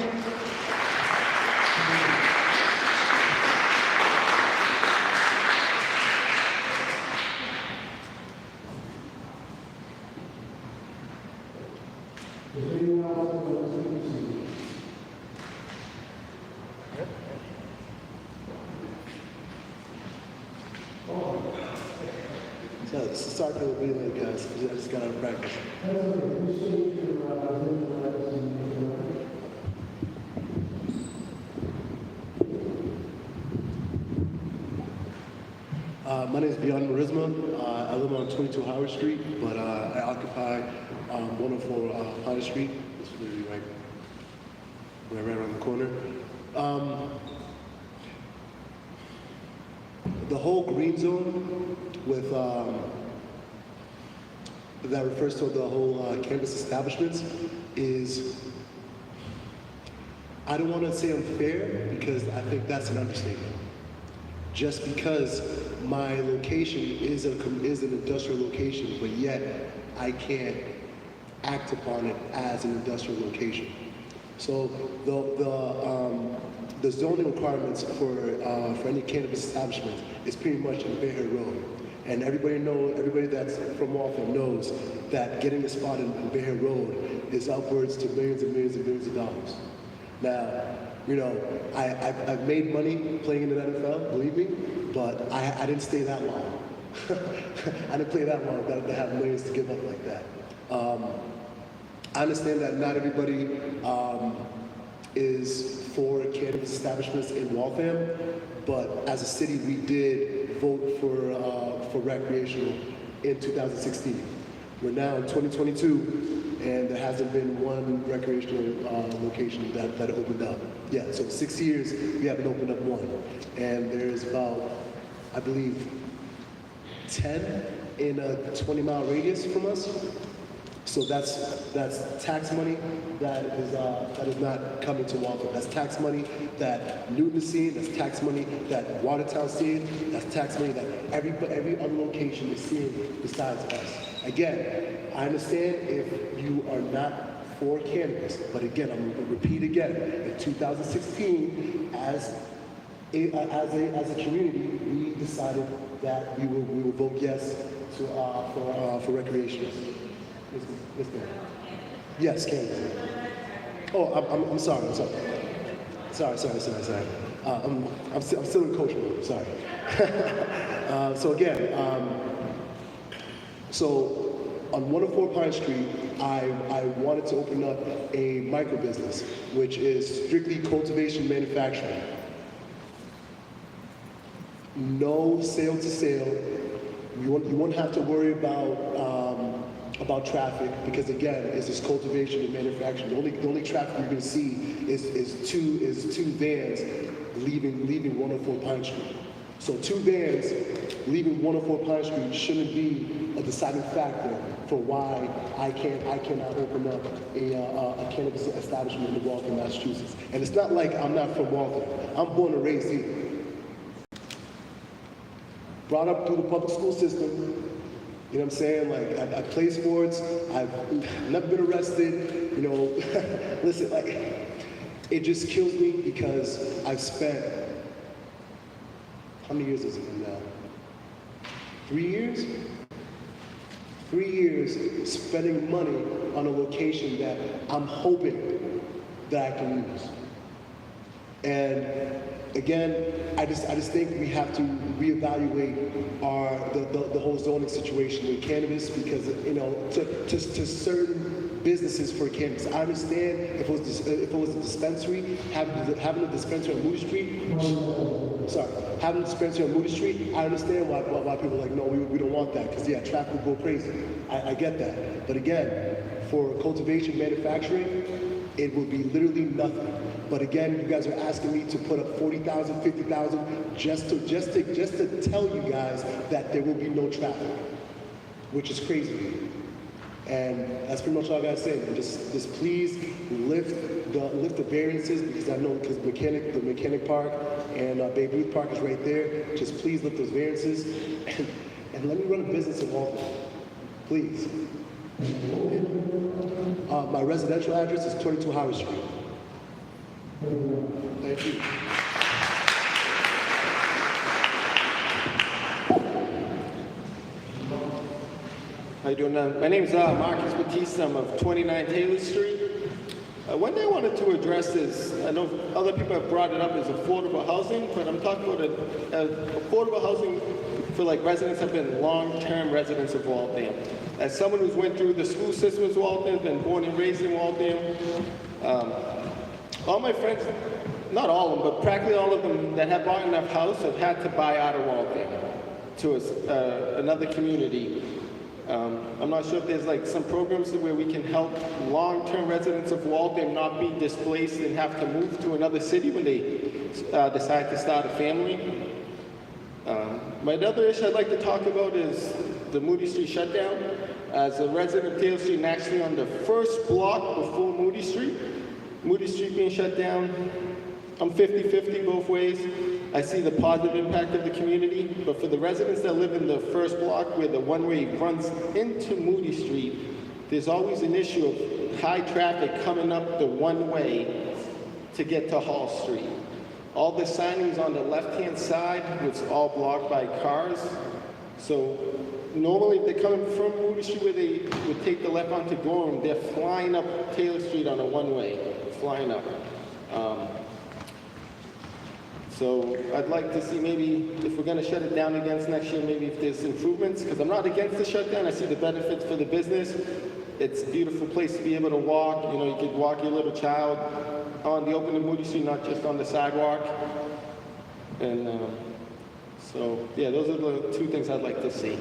Sorry for being late, guys. I just got out of practice. My name is Beyond Marisma. I live on 22 Howard Street, but I occupy 104 Potter Street. It's literally right around the corner. The whole green zone with that refers to the whole campus establishments is, I don't want to say unfair because I think that's an understatement. Just because my location is an industrial location, but yet I can't act upon it as an industrial location. So the zoning requirements for any cannabis establishment is pretty much in Bay Hill Road. And everybody that's from Waltham knows that getting a spot in Bay Hill Road is upwards to millions and millions and millions of dollars. Now, I've made money playing in the NFL, believe me, but I didn't stay that long. I didn't play that long to have millions to give up like that. I understand that not everybody is for cannabis establishments in Waltham, but as a city, we did vote for recreational in 2016. We're now in 2022, and there hasn't been one recreational location that opened up. Yeah, so 6 years, we haven't opened up one. And there's about, I believe, 10 in a 20-mile radius from us. So that's tax money that is not coming to Waltham. That's tax money that Newton is seeing. That's tax money that Watertown's seeing. That's tax money that every other location is seeing besides us. Again, I understand if you are not for cannabis, but again, I'm going to repeat again. In 2016, as a community, we decided that we will vote yes to for recreation. Yes, cannabis. Oh, I'm sorry. Sorry. I'm still in coach mode. Sorry. So again, so on 104 Pine Street, I wanted to open up a micro business, which is strictly cultivation manufacturing. No sale to sale. You won't have to worry about traffic, because again, it's this cultivation and manufacturing. The only traffic you're going to see is two vans leaving 104 Pine Street. So 2 vans leaving 104 Pine Street shouldn't be a deciding factor for why I cannot open up a cannabis establishment in Waltham, Massachusetts. And it's not like I'm not from Waltham. I'm born and raised here. Brought up through the public school system. You know what I'm saying? Like, I play sports. I've never been arrested. You know, listen, like, it just kills me because I've spent, how many years has it been now? 3 years? 3 years spending money on a location that I'm hoping that I can use. And again, I just think we have to reevaluate the whole zoning situation with cannabis, because to certain businesses for cannabis. I understand if it was a dispensary, having a dispensary on Moody Street. Having a dispensary on Moody Street, I understand why people are like, no, we don't want that, because traffic will go crazy. I get that. But again, for cultivation, manufacturing, it will be literally nothing. But again, you guys are asking me to put up 40,000, 50,000 just to tell you guys that there will be no traffic, which is crazy. And that's pretty much all I gotta say. Just please lift the variances, because I know because the mechanic park and Babe Ruth Park is right there. Just please lift those variances and let me run a business in Waltham, please. My residential address is 22 Howard Street. Thank you. How you doing? My name is Marcus Batista. I'm of 29 Taylor Street. One thing I wanted to address is, I know other people have brought it up as affordable housing, but I'm talking about affordable housing for like residents that have been long-term residents of Waltham. As someone who's went through the school system of Waltham, been born and raised in Waltham, all my friends, not all of them, but practically all of them that have bought enough house have had to buy out of Waltham to another community. I'm not sure if there's like some programs where we can help long-term residents of Waltham not be displaced and have to move to another city when they decide to start a family. My other issue I'd like to talk about is the Moody Street shutdown. As a resident of Taylor Street and actually on the first block before Moody Street being shut down, I'm 50-50 both ways. I see the positive impact of the community, but for the residents that live in the first block where the one-way runs into Moody Street, there's always an issue of high traffic coming up the one-way to get to Hall Street. All the signings on the left-hand side was all blocked by cars. So normally if they're coming from Moody Street where they would take the left onto Gorham, they're flying up Taylor Street on a one-way, flying up. So I'd like to see maybe if we're going to shut it down again next year, maybe if there's improvements, because I'm not against the shutdown. I see the benefits for the business. It's a beautiful place to be able to walk. You know, you could walk your little child on the open and Moody Street, not just on the sidewalk. And so, yeah, those are the two things I'd like to see.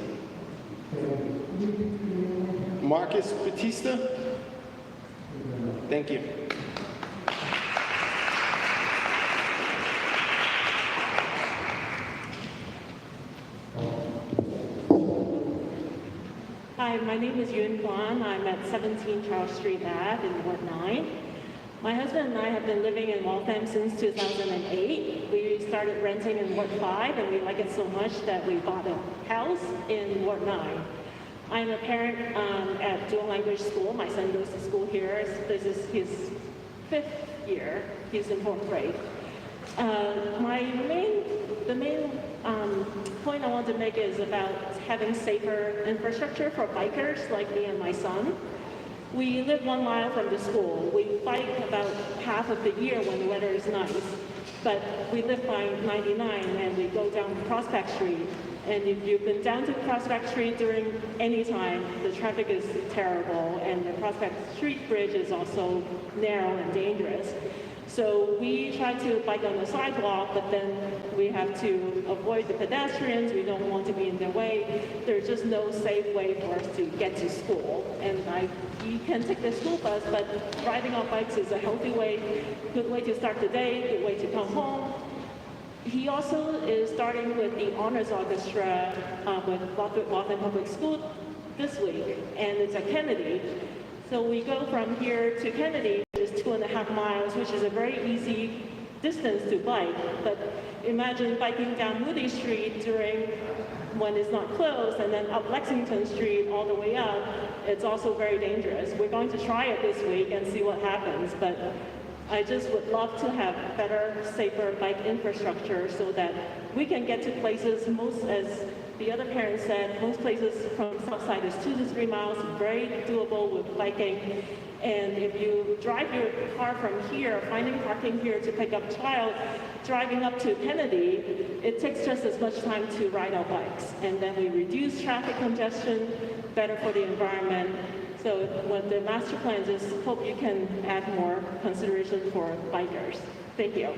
Marcus Batista? Thank you. Hi, Hi, my name is Yun Kwan. I'm at 17 Charles Street Ave in Ward 9. My husband and I have been living in Waltham since 2008. We started renting in Ward 5 and we like it so much that we bought a house in Ward 9. I'm a parent at dual language school. My son goes to school here. This is his 5th year. He's in 4th grade. The main point I want to make is about having safer infrastructure for bikers like me and my son. We live 1 mile from the school. We bike about half of the year when the weather is nice. But we live by 99 and we go down Prospect Street. And if you've been down to Prospect Street during any time, the traffic is terrible and the Prospect Street Bridge is also narrow and dangerous. So we try to bike on the sidewalk, but then we have to avoid the pedestrians. We don't want to be in their way. There's just no safe way for us to get to school. And you can take the school bus, but riding on bikes is a healthy way, good way to start the day, good way to come home. He also is starting with the Honors Orchestra with Waltham Public School this week, and it's at Kennedy. So we go from here to Kennedy, which is 2.5 miles, which is a very easy distance to bike. But imagine biking down Moody Street when it's not closed, and then up Lexington Street all the way up. It's also very dangerous. We're going to try it this week and see what happens. But I just would love to have better, safer bike infrastructure so that we can get to places, as the other parents said, most places from Southside is 2 to 3 miles, very doable with biking. And if you drive your car from here, finding parking here to pick up child, driving up to Kennedy, it takes just as much time to ride our bikes. And then we reduce traffic congestion, better for the environment. So what the master plan is, hope you can add more consideration for bikers. Thank you.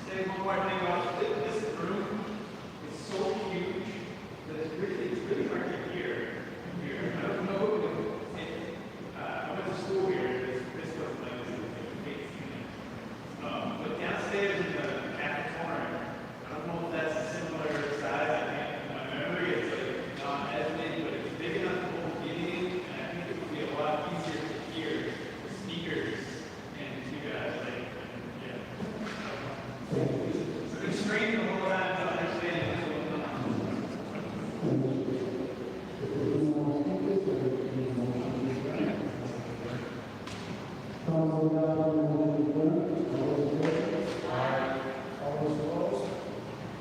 Say one more thing about this room. It's so huge that it's really hard to hear here. I don't know if I went to school here. This wasn't like this. It was big. But downstairs in the back corner, I don't know if that's a similar size. I think my memory is like not as big, but it's big enough to hold meeting, and I think it would be a lot easier to hear the speakers and you guys. I've been straining the whole time to understand what's going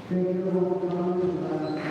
Thank you for coming.